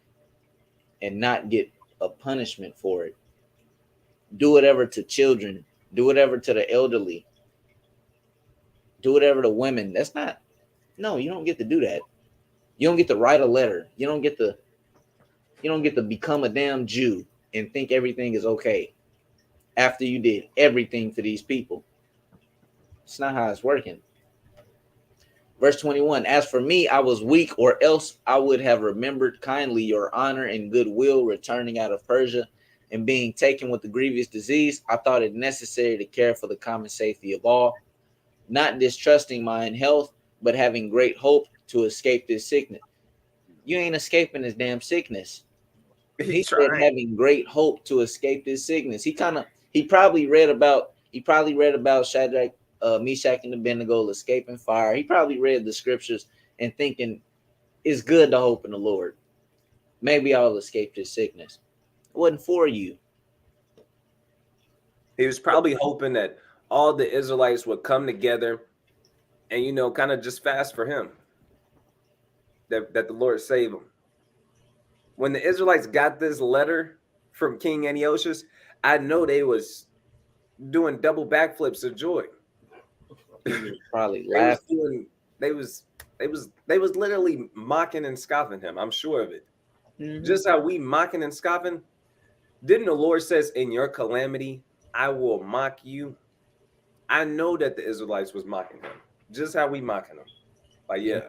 and not get a punishment for it. Do whatever to children. Do whatever to the elderly. Do whatever to women. No, you don't get to do that. You don't get to write a letter. You don't get to become a damn Jew and think everything is okay after you did everything for these people. It's not how it's working. Verse 21, as for me, I was weak, or else I would have remembered kindly your honor and goodwill returning out of Persia and being taken with the grievous disease. I thought it necessary to care for the common safety of all, not distrusting mine health, but having great hope to escape this sickness. You ain't escaping this damn sickness. He said having great hope to escape this sickness. He probably read about Shadrach, Meshach, and Abednego escaping fire. He probably read the scriptures and thinking it's good to hope in the Lord. Maybe I'll escape this sickness. It wasn't for you. He was probably hoping that all the Israelites would come together and, you know, kind of just fast for him. That the Lord save him. When the Israelites got this letter from King Antiochus, I know they was doing double backflips of joy. Probably laughing. They was literally mocking and scoffing him. I'm sure of it. Mm-hmm. Just how we mocking and scoffing. Didn't the Lord says, in your calamity, I will mock you? I know that the Israelites was mocking him. Just how we mocking him. Like, yeah.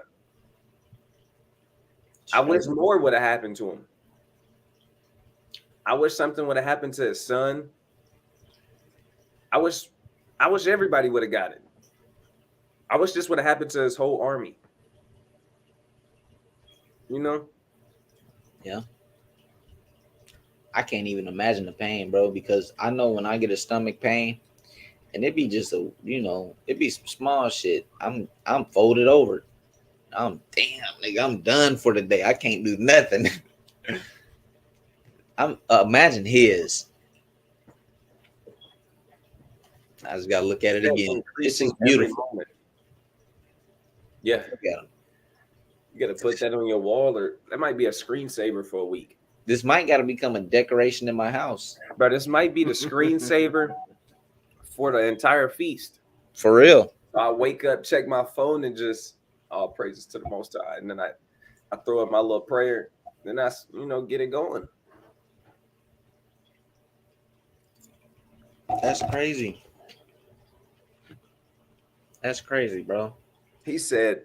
I wish more would have happened to him. I wish something would have happened to his son. I wish everybody would have got it. I wish this would have happened to his whole army. You know? Yeah. I can't even imagine the pain, bro, because I know when I get a stomach pain, and it be just it be some small shit. I'm folded over. I'm done for the day. I can't do nothing. Imagine his. I just gotta look at it again. This is beautiful. Yeah. Look at him. You gotta put that on your wall, or that might be a screensaver for a week. This might gotta become a decoration in my house. But this might be the screensaver for the entire feast. For real. I wake up, check my phone, and just all praises to the Most High. And then I throw up my little prayer. Then I get it going. That's crazy. That's crazy, bro. He said,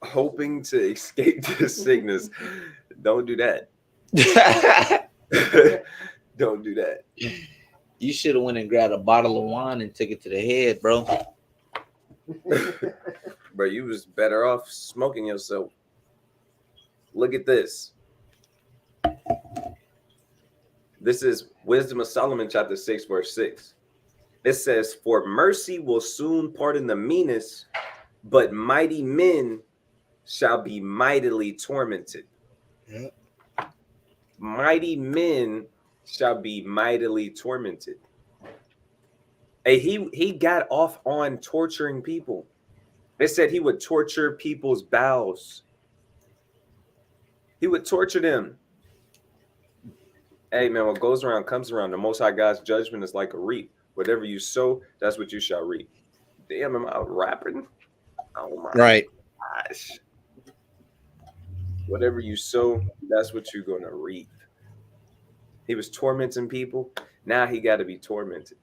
hoping to escape this sickness. Don't do that. Don't do that. You should have went and grabbed a bottle of wine and took it to the head, bro. Bro, you was better off smoking yourself. Look at this. This is Wisdom of Solomon, chapter 6, verse 6. It says, for mercy will soon pardon the meanest, but mighty men shall be mightily tormented. Yeah. Mighty men shall be mightily tormented. Hey, he got off on torturing people. They said he would torture people's bowels. He would torture them. Hey, man, what goes around comes around. The Most High God's judgment is like a reap. Whatever you sow, that's what you shall reap. Damn, am I rapping? Oh, my gosh. Whatever you sow, that's what you're going to reap. He was tormenting people. Now he got to be tormented.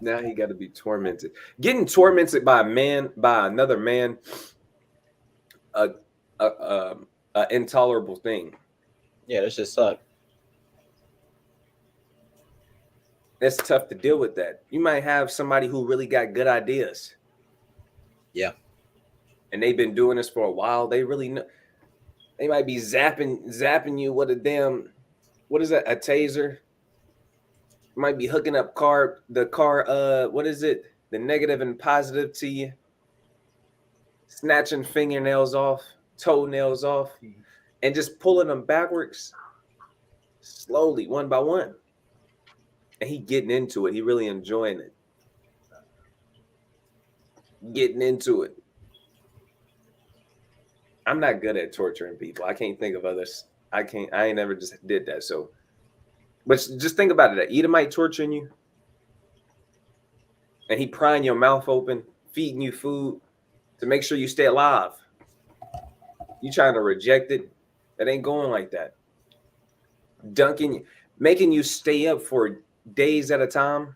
Now he got to be tormented. Getting tormented by another man, a intolerable thing. Yeah, this just sucks. It's tough to deal with that. You might have somebody who really got good ideas. Yeah. And they've been doing this for a while. They really know. They might be zapping you with a damn, what is that? A taser. Might be hooking up the car, what is it? The negative and positive to you. Snatching fingernails off, toenails off, and just pulling them backwards slowly, one by one. And he getting into it. He really enjoying it. Getting into it. I'm not good at torturing people. I can't think of others. I ain't never just did that. So, but just think about it. Edomite torturing you, and he prying your mouth open, feeding you food to make sure you stay alive. You trying to reject it? It ain't going like that. Dunking, making you stay up for days at a time.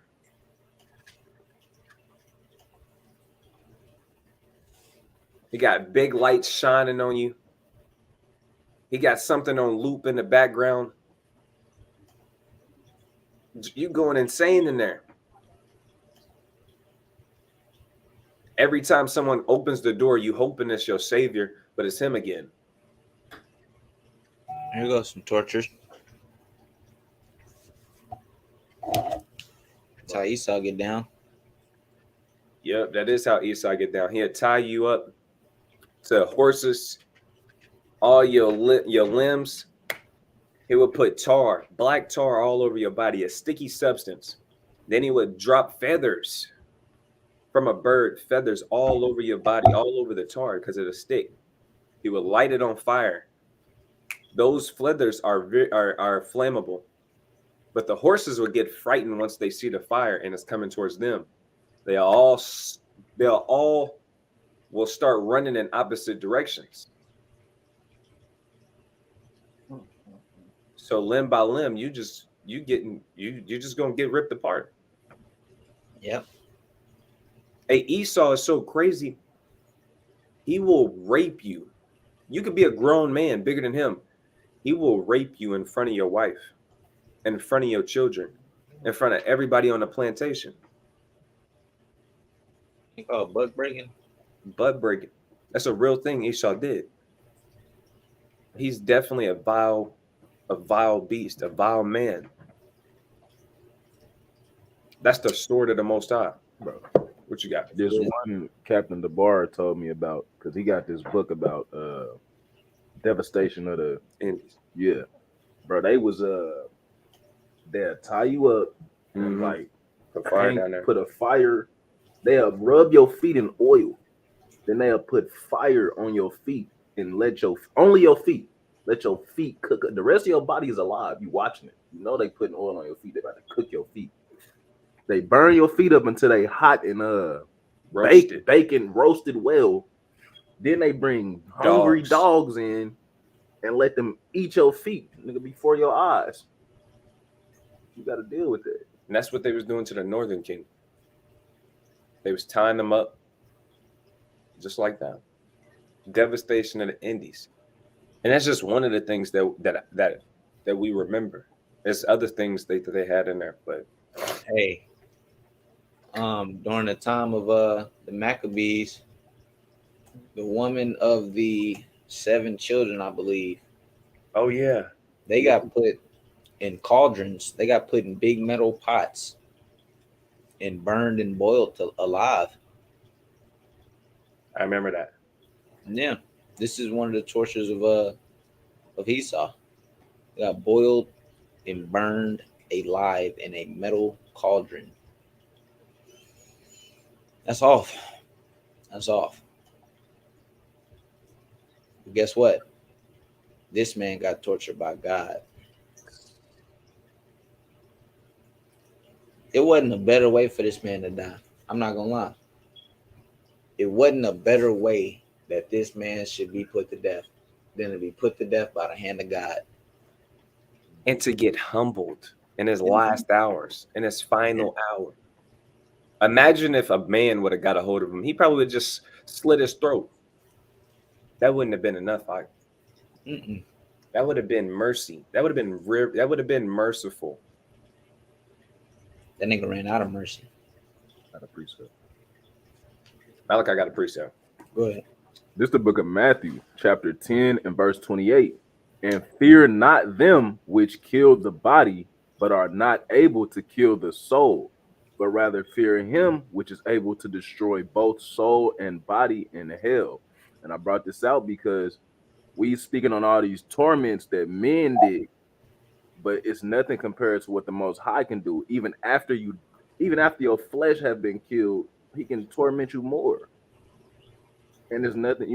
He got big lights shining on you. He got something on loop in the background. You going insane in there. Every time someone opens the door, you hoping it's your savior, but it's him again. Here goes some tortures. That's how Esau get down. Yep, that is how Esau get down. He'll tie you up to horses, all your limbs. He would put tar, black tar, all over your body, a sticky substance. Then he would drop feathers from a bird, feathers all over your body, all over the tar because of the stick. He would light it on fire. Those feathers are flammable, but the horses would get frightened once they see the fire and it's coming towards them. They'll all will start running in opposite directions. So limb by limb, you're just gonna get ripped apart. Yep. Hey, Esau is so crazy. He will rape you. You could be a grown man, bigger than him. He will rape you in front of your wife, in front of your children, in front of everybody on the plantation. You call it butt breaking? Butt breaking. That's a real thing Esau did. He's definitely a vile beast, a vile man. That's the sword of the Most High. Bro, What you got? this one Captain DeBar told me about because he got this book about devastation of the Indies. yeah, bro. They was they'll tie you up and like Put fire down there. put a fire. They'll rub your feet in oil, then they'll put fire on your feet and let your feet cook. The rest of your body is alive. You watching it. You know they putting oil on your feet. They about to cook your feet. They burn your feet up until they hot and bacon roasted well. Then they bring hungry dogs in and let them eat your feet, nigga, before your eyes. You got to deal with it. And that's what they was doing to the Northern Kingdom. They was tying them up just like that. Devastation of the Indies. And that's just one of the things that we remember. There's other things that they had in there, but hey, during the time of the Maccabees, the woman of the 7 children, I believe. Oh yeah, they got put in cauldrons. They got put in big metal pots and burned and boiled alive. I remember that. Yeah, this is one of the tortures of Esau. They got boiled and burned alive in a metal cauldron. That's off. That's off. But guess what? This man got tortured by God. It wasn't a better way for this man to die. I'm not gonna lie. It wasn't a better way that this man should be put to death than to be put to death by the hand of God. And to get humbled in his last hours, in his final hour. Imagine if a man would have got a hold of him. He probably would just slit his throat. That wouldn't have been enough. That would have been mercy. That would have been merciful. That nigga ran out of mercy. Got a precept. Malachi got a precept. Go ahead. This is the book of Matthew, chapter 10 and verse 28. And fear not them which kill the body, but are not able to kill the soul, but rather fear him which is able to destroy both soul and body in hell. And I brought this out because we speaking on all these torments that men did, but it's nothing compared to what the Most High can do. Even after your flesh have been killed, he can torment you more. And there's nothing,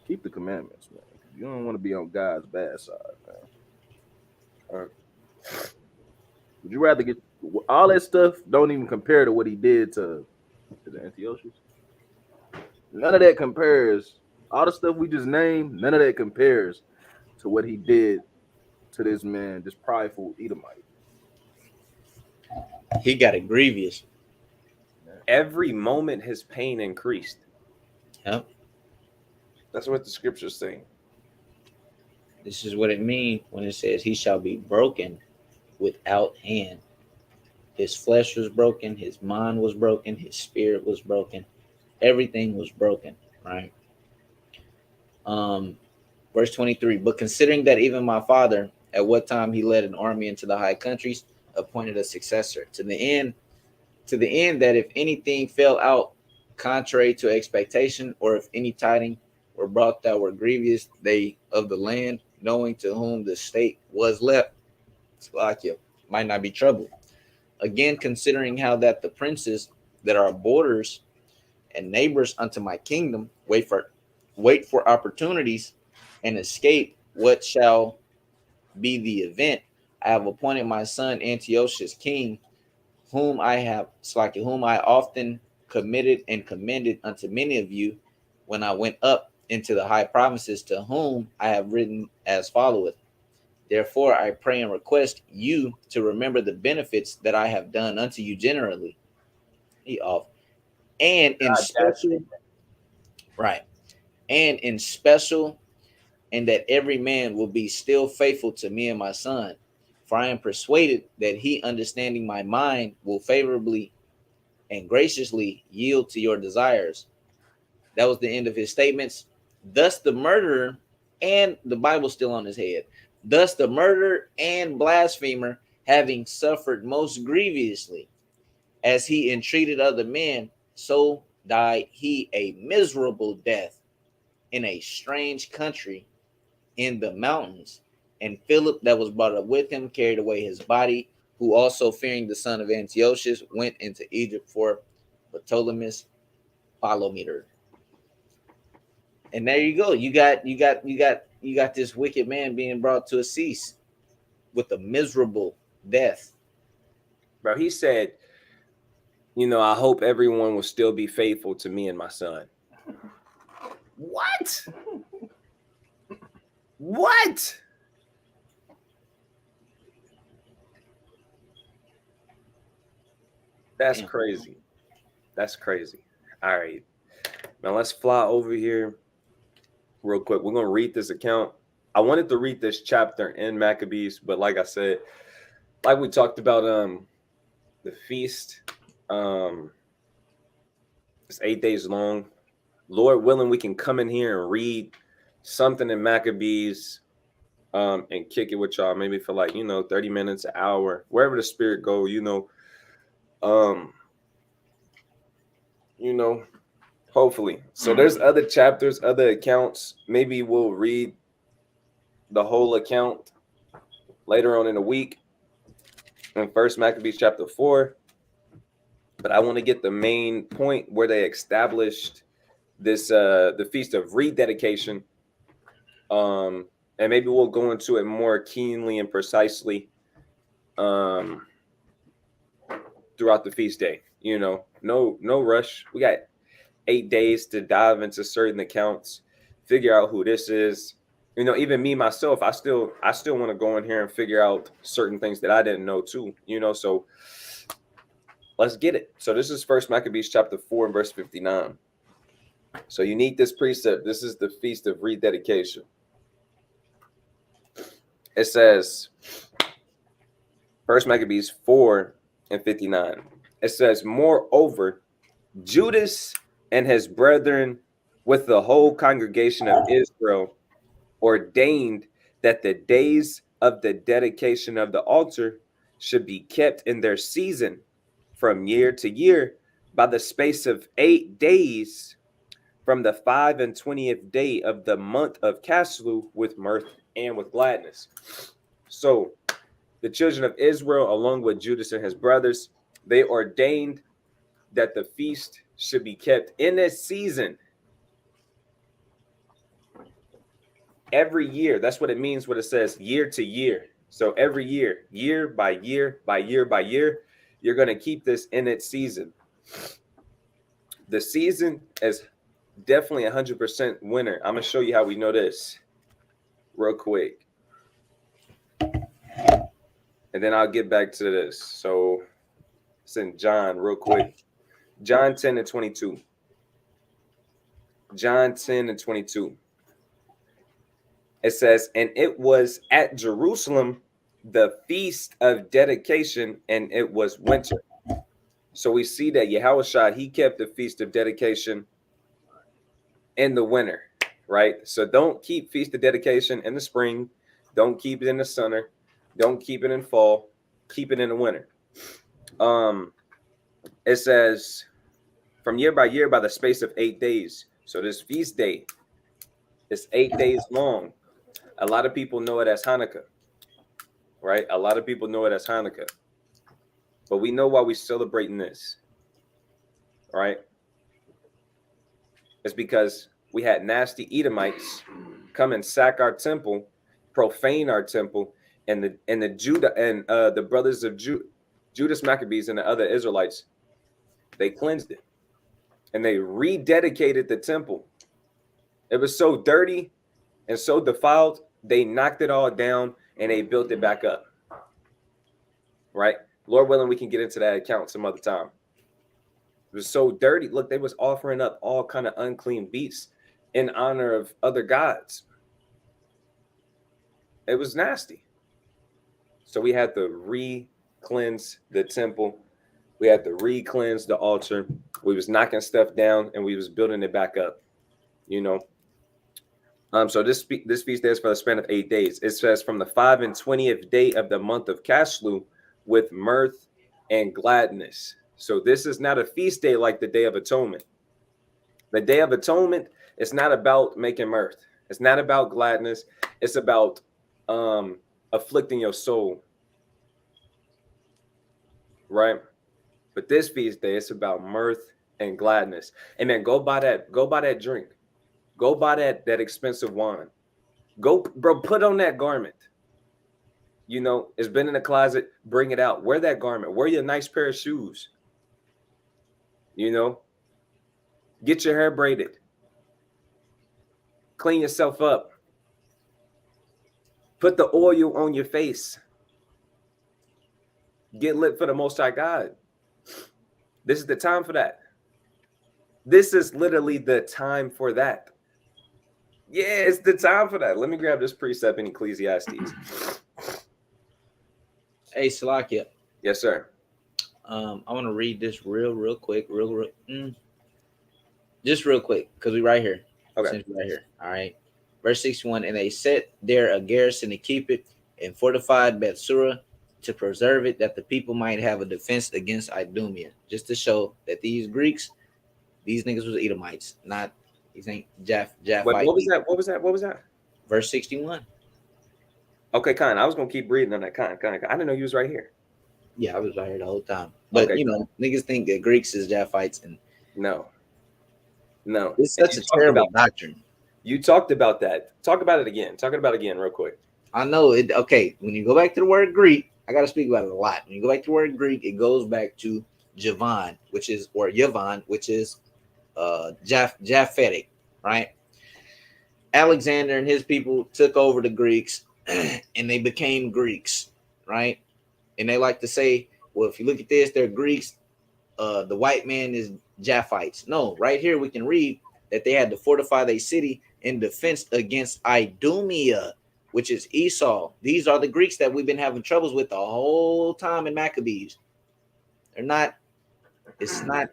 keep the commandments, man. You don't want to be on God's bad side, man. Would you rather get all that stuff? Don't even compare to what he did to the Antiochus. None of that compares. All the stuff we just named, none of that compares to what he did to this man, this prideful Edomite. He got it grievous. Every moment his pain increased. Yep. That's what the scripture's saying. This is what it means when it says he shall be broken without hand. His flesh was broken, his mind was broken, his spirit was broken, everything was broken, right? Verse 23, but considering that even my father, at what time he led an army into the high countries, appointed a successor, to the end that if anything fell out contrary to expectation, or if any tidings were brought that were grievous, they of the land, knowing to whom the state was left, Slovakia, might not be troubled. Again, considering how that the princes that are borders and neighbors unto my kingdom wait for opportunities and escape what shall be the event, I have appointed my son Antiochus king, whom I often committed and commended unto many of you when I went up into the high provinces, to whom I have written as followeth. Therefore, I pray and request you to remember the benefits that I have done unto you generally. He off. And in special, right. And in special, and that every man will be still faithful to me and my son. For I am persuaded that he, understanding my mind, will favorably and graciously yield to your desires. That was the end of his statements. Thus the murderer, and the Bible's still on his head. Thus the murderer and blasphemer, having suffered most grievously, as he entreated other men, so died he a miserable death in a strange country in the mountains. And Philip, that was brought up with him, carried away his body, who also, fearing the son of Antiochus, went into Egypt for Ptolemy Philometor. And there you go. You got this wicked man being brought to a cease with a miserable death. Bro, he said, I hope everyone will still be faithful to me and my son. What? What? That's crazy. That's crazy. All right. Now let's fly over here real quick. We're going to read this account. I wanted to read this chapter in Maccabees, but like I said, like we talked about the feast, it's 8 days long. Lord willing, we can come in here and read something in Maccabees and kick it with y'all, maybe for 30 minutes, an hour, wherever the spirit go, hopefully. So there's other chapters, other accounts. Maybe we'll read the whole account later on in the week in First Maccabees chapter 4. But I want to get the main point where they established this the feast of rededication. And maybe we'll go into it more keenly and precisely throughout the feast day. No rush. We got 8 days to dive into certain accounts, figure out who this is. Even me myself, I still want to go in here and figure out certain things that I didn't know too. So let's get it. So this is First Maccabees chapter 4 and verse 59. So you need this precept. This is the feast of rededication. It says, First Maccabees 4 and 59. It says, moreover, Judas and his brethren with the whole congregation of Israel ordained that the days of the dedication of the altar should be kept in their season from year to year by the space of 8 days from the 25th day of the month of Caslu with mirth and with gladness. So the children of Israel, along with Judas and his brothers, they ordained that the feast should be kept in this season every year. That's what it means when it says year to year. So every year, year by year, by year by year, you're going to keep this in its season. The season is definitely 100% winter. I'm gonna show you how we know this real quick, and then I'll get back to this. So it's in John real quick. John 10 and 22. John 10 and 22. It says, and it was at Jerusalem the feast of dedication, and it was winter. So we see that Yahushua, he kept the feast of dedication in the winter, right? So don't keep feast of dedication in the spring. Don't keep it in the summer. Don't keep it in fall. Keep it in the winter. It says from year by the space of 8 days. So this feast day is 8 days long. A lot of people know it as Hanukkah, right? A lot of people know it as Hanukkah. But we know why we're celebrating this, right? It's because we had nasty Edomites come and sack our temple, profane our temple, and the Judah and the brothers of Judas Maccabees and the other Israelites, they cleansed it and they rededicated the temple. It was so dirty and so defiled, they knocked it all down and they built it back up. Right? Lord willing, we can get into that account some other time. It was so dirty. Look, they was offering up all kind of unclean beasts in honor of other gods. It was nasty. So we had to re-cleanse the temple. We had to re-cleanse the altar. We was knocking stuff down and we was building it back up. You know. So this feast day is for the span of 8 days. It says from the 5 and 20th day of the month of Caslu with mirth and gladness. So this is not a feast day like the Day of Atonement. The Day of Atonement is not about making mirth. It's not about gladness. It's about afflicting your soul. Right? But this feast day, it's about mirth and gladness. And man, go buy that drink. Go buy that expensive wine. Go, bro, put on that garment. You know, it's been in the closet. Bring it out. Wear that garment. Wear your nice pair of shoes. You know, get your hair braided. Clean yourself up. Put the oil on your face. Get lit for the Most High God. This is the time for that. This is literally the time for that. Yeah, it's the time for that. Let me grab this precept in Ecclesiastes. Hey, Salakia. Yes, sir. I want to read this real quick, just real quick, because we right here. Okay. Since we're right here. All right. Verse 61, and they set there a garrison to keep it, and fortified Bethsura to preserve it, that the people might have a defense against Idumea. Just to show that these Greeks, these niggas was Edomites, not these ain't Japhite. Wait, what was that? What was that? Verse 61. Okay, Khan. I was gonna keep reading on that. Khan. I didn't know you was right here. Yeah, I was right here the whole time. But Okay, you know, niggas think that Greeks is Japhites, and no. it's such a terrible doctrine. You talked about that. Talk about it again. Talk about it again, real quick. I know it. Okay, when you go back to the word Greek, I got to speak about it a lot. When you go back to the word Greek, it goes back to Javan, which is Japhetic, right? Alexander and his people took over the Greeks, and they became Greeks, right? And they like to say, well, if you look at this, they're Greeks. The white man is Japhites. No, right here we can read that they had to fortify their city in defense against Idumea, which is Esau. These are the Greeks that we've been having troubles with the whole time in Maccabees. It's not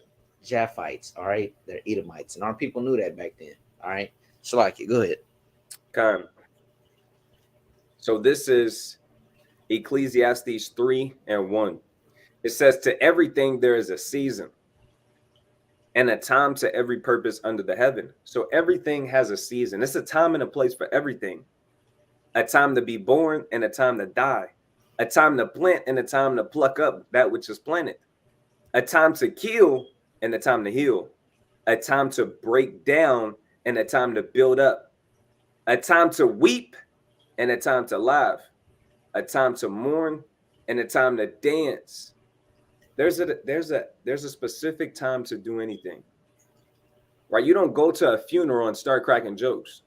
Japhites, all right? They're Edomites. And our people knew that back then, all right? Shalaki, go ahead. Khan. So this is Ecclesiastes 3 and 1. It says, to everything there is a season and a time to every purpose under the heaven. So everything has a season. It's a time and a place for everything. A time to be born and a time to die. A time to plant and a time to pluck up that which is planted. A time to kill and a time to heal. A time to break down and a time to build up. A time to weep and a time to laugh. A time to mourn and a time to dance. There's a specific time to do anything. right? You don't go to a funeral and start cracking jokes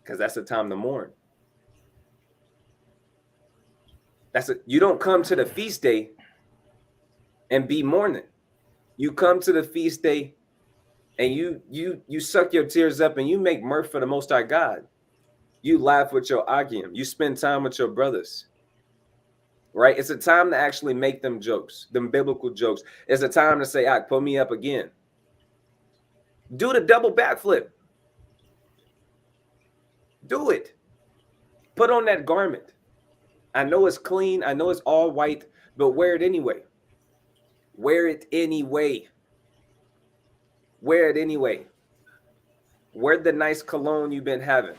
because that's the time to mourn. You don't come to the feast day and be mourning. You come to the feast day and you suck your tears up and you make mirth for the Most High God. You laugh with your Akim. You spend time with your brothers. Right? It's a time to actually make them jokes, them biblical jokes. It's a time to say, put me up again. Do the double backflip. Do it. Put on that garment. I know it's clean. I know it's all white, but wear it anyway. Wear it anyway. Wear it anyway. Wear the nice cologne you've been having.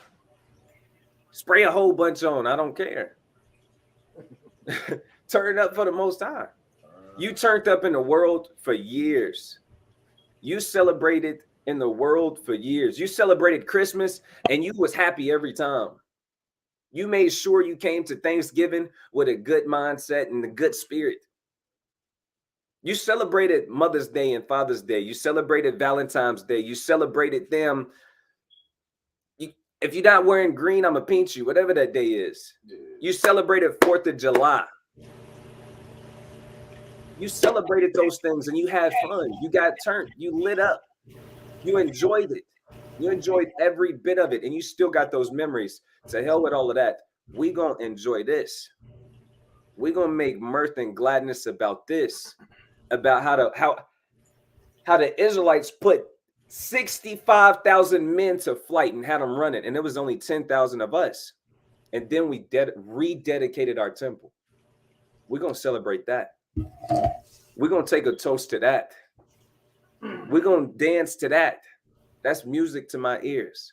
Spray a whole bunch on. I don't care. Turn up for the Most High. You turned up in the world for years. You celebrated in the world for years. You celebrated Christmas and you was happy every time. You made sure you came to Thanksgiving with a good mindset and a good spirit. You celebrated Mother's Day and Father's Day. You celebrated Valentine's Day. You celebrated them. If you're not wearing green, I'm going to paint you, whatever that day is. You celebrated 4th of July. You celebrated those things and you had fun. You got turned. You lit up. You enjoyed it. You enjoyed every bit of it. And you still got those memories. To hell with all of that. We're going to enjoy this. We're going to make mirth and gladness about this. About how the Israelites put 65,000 men to flight and had them running. And it was only 10,000 of us. And then we rededicated our temple. We're going to celebrate that. We're going to take a toast to that. We're going to dance to that. That's music to my ears.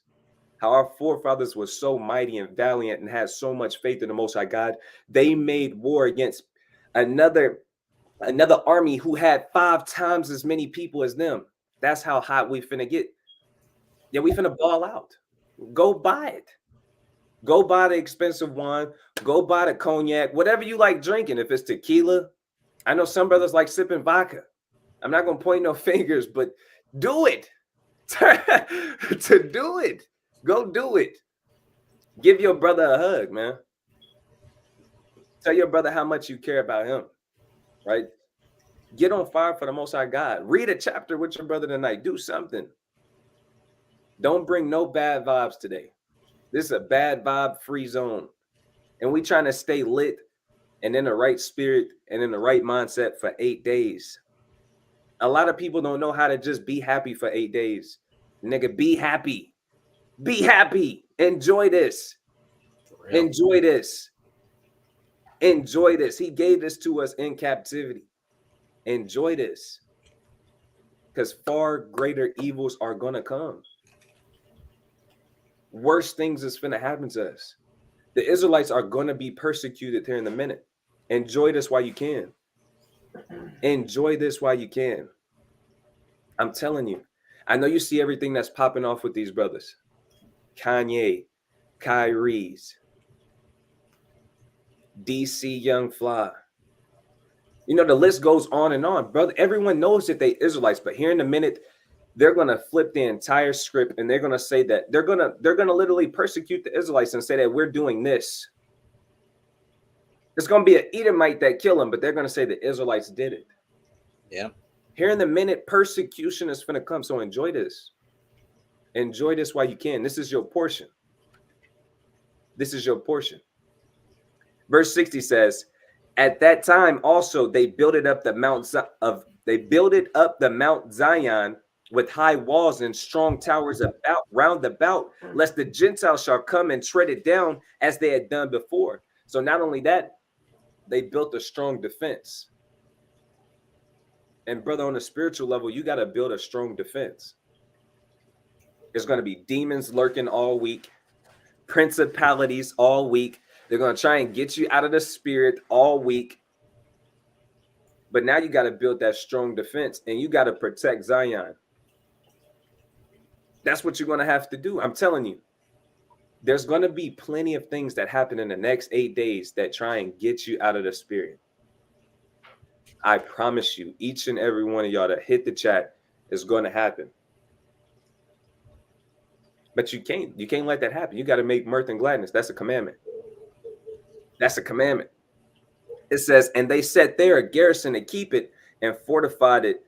How our forefathers were so mighty and valiant and had so much faith in the Most High God. They made war against another army who had 5 times as many people as them. That's how hot we finna get. Yeah, we finna ball out. Go buy it. Go buy the expensive wine. Go buy the cognac. Whatever you like drinking. If it's tequila. I know some brothers like sipping vodka. I'm not going to point no fingers, but do it. To do it. Go do it. Give your brother a hug, man. Tell your brother how much you care about him, right? Get on fire for the Most High God. Read a chapter with your brother tonight. Do something. Don't bring no bad vibes today. This is a bad vibe free zone. And we trying to stay lit and in the right spirit and in the right mindset for 8 days. A lot of people don't know how to just be happy for 8 days. Nigga, be happy. Be happy. Enjoy this. Enjoy this. Enjoy this. He gave this to us in captivity. Enjoy this. Because far greater evils are going to come. Worse things is going to happen to us. The Israelites are going to be persecuted here in a minute. Enjoy this while you can. Enjoy this while you can. I'm telling you. I know you see everything that's popping off with these brothers. Kanye, Kyrie's, DC Young Fly. You know, the list goes on and on, brother. Everyone knows that they Israelites, but here in a minute, they're going to flip the entire script and they're going to say that they're going to literally persecute the Israelites and say that we're doing this. It's going to be an Edomite that kill them, but they're going to say the Israelites did it. Yeah. Here in the minute, persecution is going to come. So enjoy this. Enjoy this while you can. This is your portion. This is your portion. Verse 60 says, at that time also they builded up the Mount Zion with high walls and strong towers round about, lest the Gentiles shall come and tread it down as they had done before. So not only that, they built a strong defense. And brother, on a spiritual level, you got to build a strong defense. There's going to be demons lurking all week, principalities all week. They're going to try and get you out of the spirit all week. But now you got to build that strong defense and you got to protect Zion. That's what you're going to have to do. I'm telling you, there's going to be plenty of things that happen in the next 8 days that try and get you out of the spirit. I promise you, each and every one of y'all that hit the chat, is going to happen. But you can't let that happen. You got to make mirth and gladness. That's a commandment. That's a commandment. It says, and they set there a garrison to keep it and fortified it.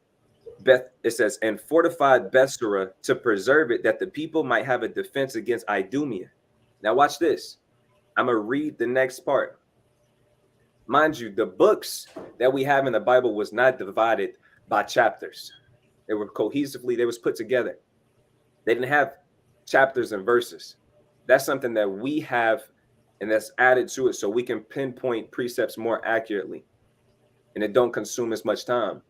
It says, and fortified Bethsura to preserve it, that the people might have a defense against Idumea. Now watch this. I'm going to read the next part. Mind you, the books that we have in the Bible was not divided by chapters. They were cohesively, they was put together. They didn't have chapters and verses. That's something that we have, and that's added to it so we can pinpoint precepts more accurately, and it don't consume as much time.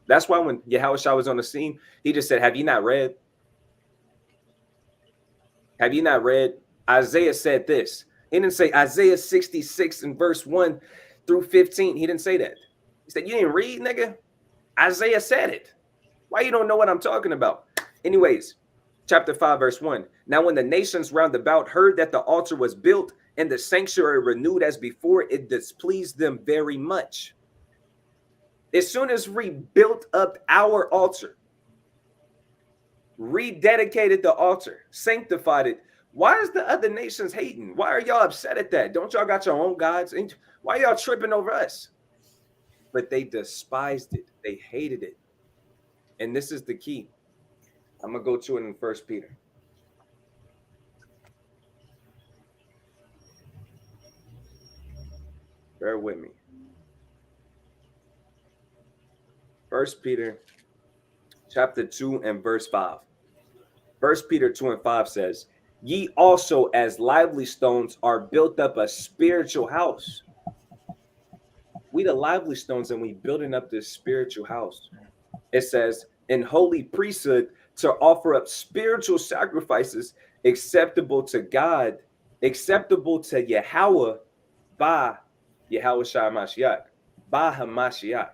That's why when Yahushua was on the scene, he just said, have you not read? Have you not read? Isaiah said this. He didn't say Isaiah 66 and verse 1 through 15. He didn't say that. He said, you didn't read, nigga? Isaiah said it. Why you don't know what I'm talking about? Anyways, chapter 5, verse 1. Now when the nations round about heard that the altar was built and the sanctuary renewed as before, it displeased them very much. As soon as we built up our altar, rededicated the altar, sanctified it, why is the other nations hating? Why are y'all upset at that? Don't y'all got your own gods? Why y'all tripping over us? But they despised it. They hated it. And this is the key. I'm going to go to it in 1 Peter. Bear with me. 1 Peter chapter 2 and verse 5. 1 Peter 2 and 5 says, ye also as lively stones are built up a spiritual house. We the lively stones, and we building up this spiritual house. It says, in holy priesthood, to offer up spiritual sacrifices acceptable to God, acceptable to Yahweh by Yahushua Mashiach, by Hamashiach.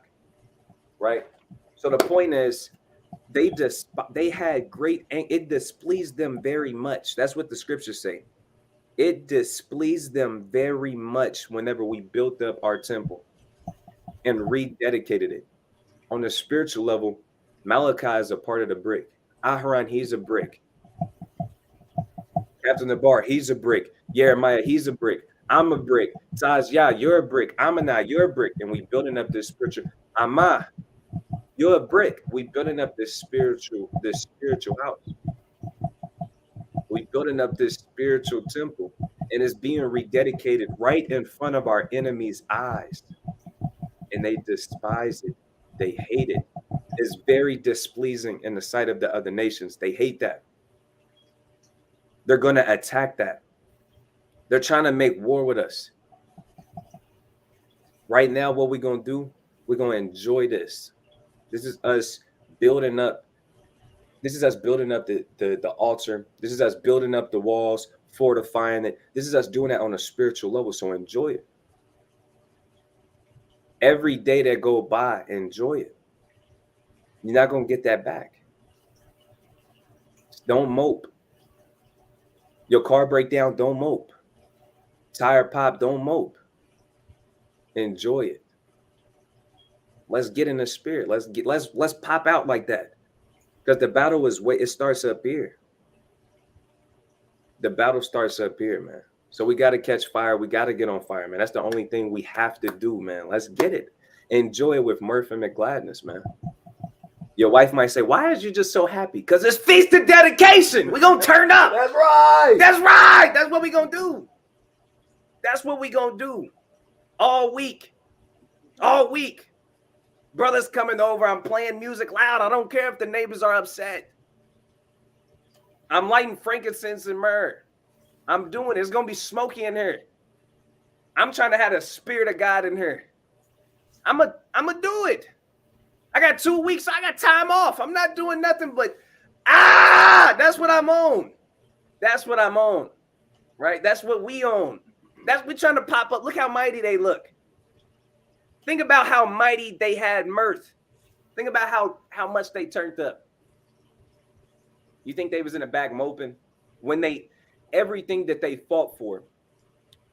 Right? So the point is, they had great, it displeased them very much. That's what the scriptures say. It displeased them very much whenever we built up our temple and rededicated it. On the spiritual level, Malachi is a part of the brick. Aharon, he's a brick. Captain Nabar, he's a brick. Jeremiah, he's a brick. I'm a brick. Tazia, you're a brick. Amanah, you're a brick. And we building up this spiritual. Amah, you're a brick. We building up this spiritual house. We building up this spiritual temple, and it's being rededicated right in front of our enemies' eyes. And they despise it. They hate it. It's very displeasing in the sight of the other nations. They hate that. They're going to attack that. They're trying to make war with us. Right now, what we're going to do, we're going to enjoy this. This is us building up. This is us building up the altar. This is us building up the walls, fortifying it. This is us doing that on a spiritual level. So enjoy it. Every day that go by, enjoy it. You're not going to get that back. Don't mope. Your car break down, don't mope. Tire pop, don't mope. Enjoy it. Let's get in the spirit. Let's pop out like that. Because the battle it starts up here. The battle starts up here, man. So we got to catch fire. We got to get on fire, man. That's the only thing we have to do, man. Let's get it. Enjoy it with mirth and gladness, man. Your wife might say, why is you just so happy? Because it's feast of dedication. We're going to turn up. That's right. That's right. That's what we're going to do. That's what we're going to do. All week. All week. Brothers coming over. I'm playing music loud. I don't care if the neighbors are upset. I'm lighting frankincense and myrrh. I'm doing it. It's going to be smoky in here. I'm trying to have the spirit of God in here. I'm going to do it. I got 2 weeks. I got time off. I'm not doing nothing but, that's what I'm on. That's what I'm on. Right? That's what we own. We're trying to pop up. Look how mighty they look. Think about how mighty they had mirth. Think about how much they turned up. You think they was in the back moping? When everything that they fought for,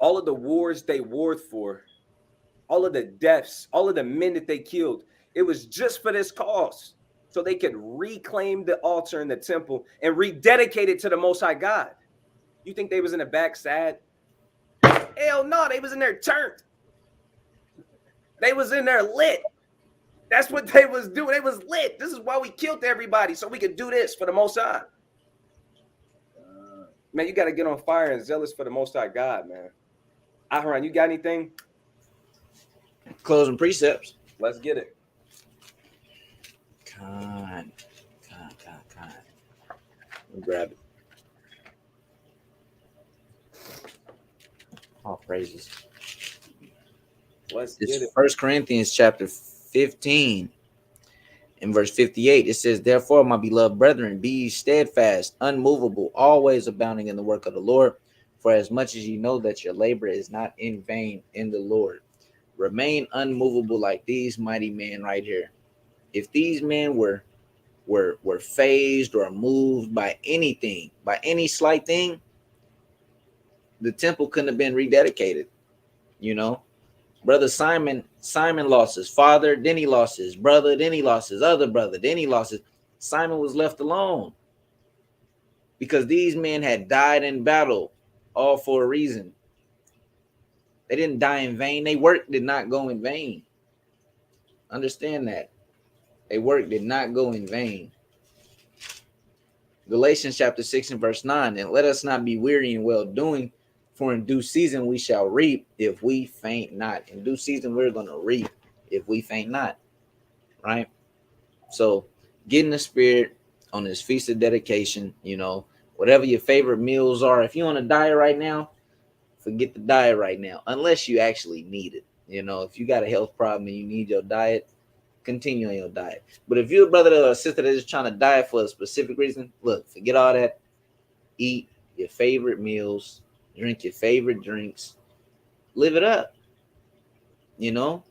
all of the wars they warred for, all of the deaths, all of the men that they killed, it was just for this cause. so they could reclaim the altar and the temple and rededicate it to the Most High God. You think they was in the back sad? Hell no, they was in there turned. They was in there lit. That's what they was doing. They was lit. This is why we killed everybody, so we could do this for the Most High. Man, you got to get on fire and zealous for the Most High God, man. Aharon, you got anything? Closing precepts. Let's get it. Con. Let me grab it. All praises. Let's get it. It's 1 Corinthians chapter 15 and verse 58. It says, therefore, my beloved brethren, be ye steadfast, unmovable, always abounding in the work of the Lord. For as much as you know that your labor is not in vain in the Lord. Remain unmovable like these mighty men right here. If these men were phased or moved by anything, by any slight thing, the temple couldn't have been rededicated. You know, brother Simon lost his father, then he lost his brother, then he lost his other brother, then he lost his. Simon was left alone because these men had died in battle, all for a reason. They didn't die in vain. Their work did not go in vain. Understand that. Their work did not go in vain. Galatians chapter 6 and verse 9. And let us not be weary in well doing, for in due season we shall reap if we faint not. In due season we're going to reap if we faint not. Right? So get in the spirit on this feast of dedication. You know, whatever your favorite meals are. If you're on a diet right now, forget the diet right now, unless you actually need it. You know, if you got a health problem and you need your diet, continue on your diet. But if you're a brother or a sister that's just trying to diet for a specific reason, look, forget all that. Eat your favorite meals, drink your favorite drinks, live it up. You know,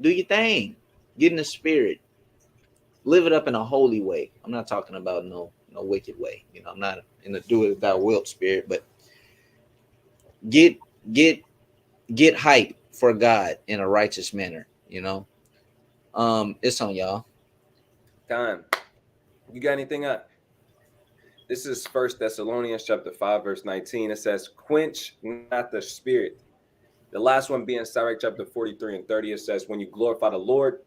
do your thing, get in the spirit, live it up in a holy way. I'm not talking about no wicked way. You know, I'm not in the do it thou wilt spirit, but get hype for God in a righteous manner. You know, it's on y'all. Time. You got anything up? This is 1 Thessalonians chapter 5, verse 19. It says, quench not the spirit. The last one being Sirach chapter 43 and 30. It says, when you glorify the Lord,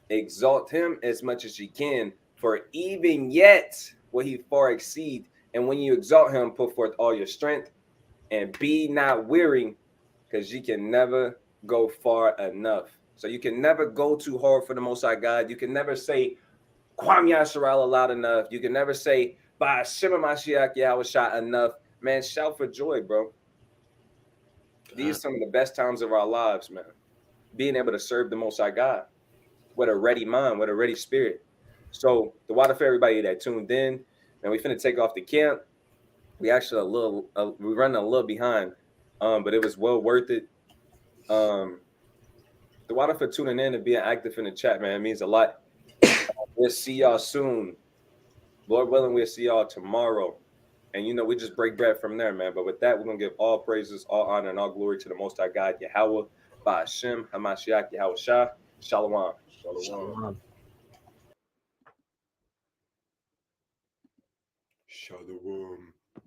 exalt him as much as you can, for even yet will he far exceed. And when you exalt him, put forth all your strength, and be not weary, because you can never go far enough. So you can never go too hard for the Most High God. You can never say Kwam Yasharal loud enough. You can never say by Shema Mashiach Yahushua enough. Man, shout for joy, bro. These are some of the best times of our lives, man. Being able to serve the Most High God with a ready mind, with a ready spirit. So the water for everybody that tuned in, and we finna take off the camp. We actually we running a little behind, but it was well worth it. The water for tuning in and being active in the chat, man, it means a lot. We'll see y'all soon. Lord willing, we'll see y'all tomorrow. And you know, we just break bread from there, man. But with that, we're gonna give all praises, all honor, and all glory to the Most High God, Yahweh, Ba'ashem, Hamashiach, Yahushua, Shalom. Shalom. Shalom.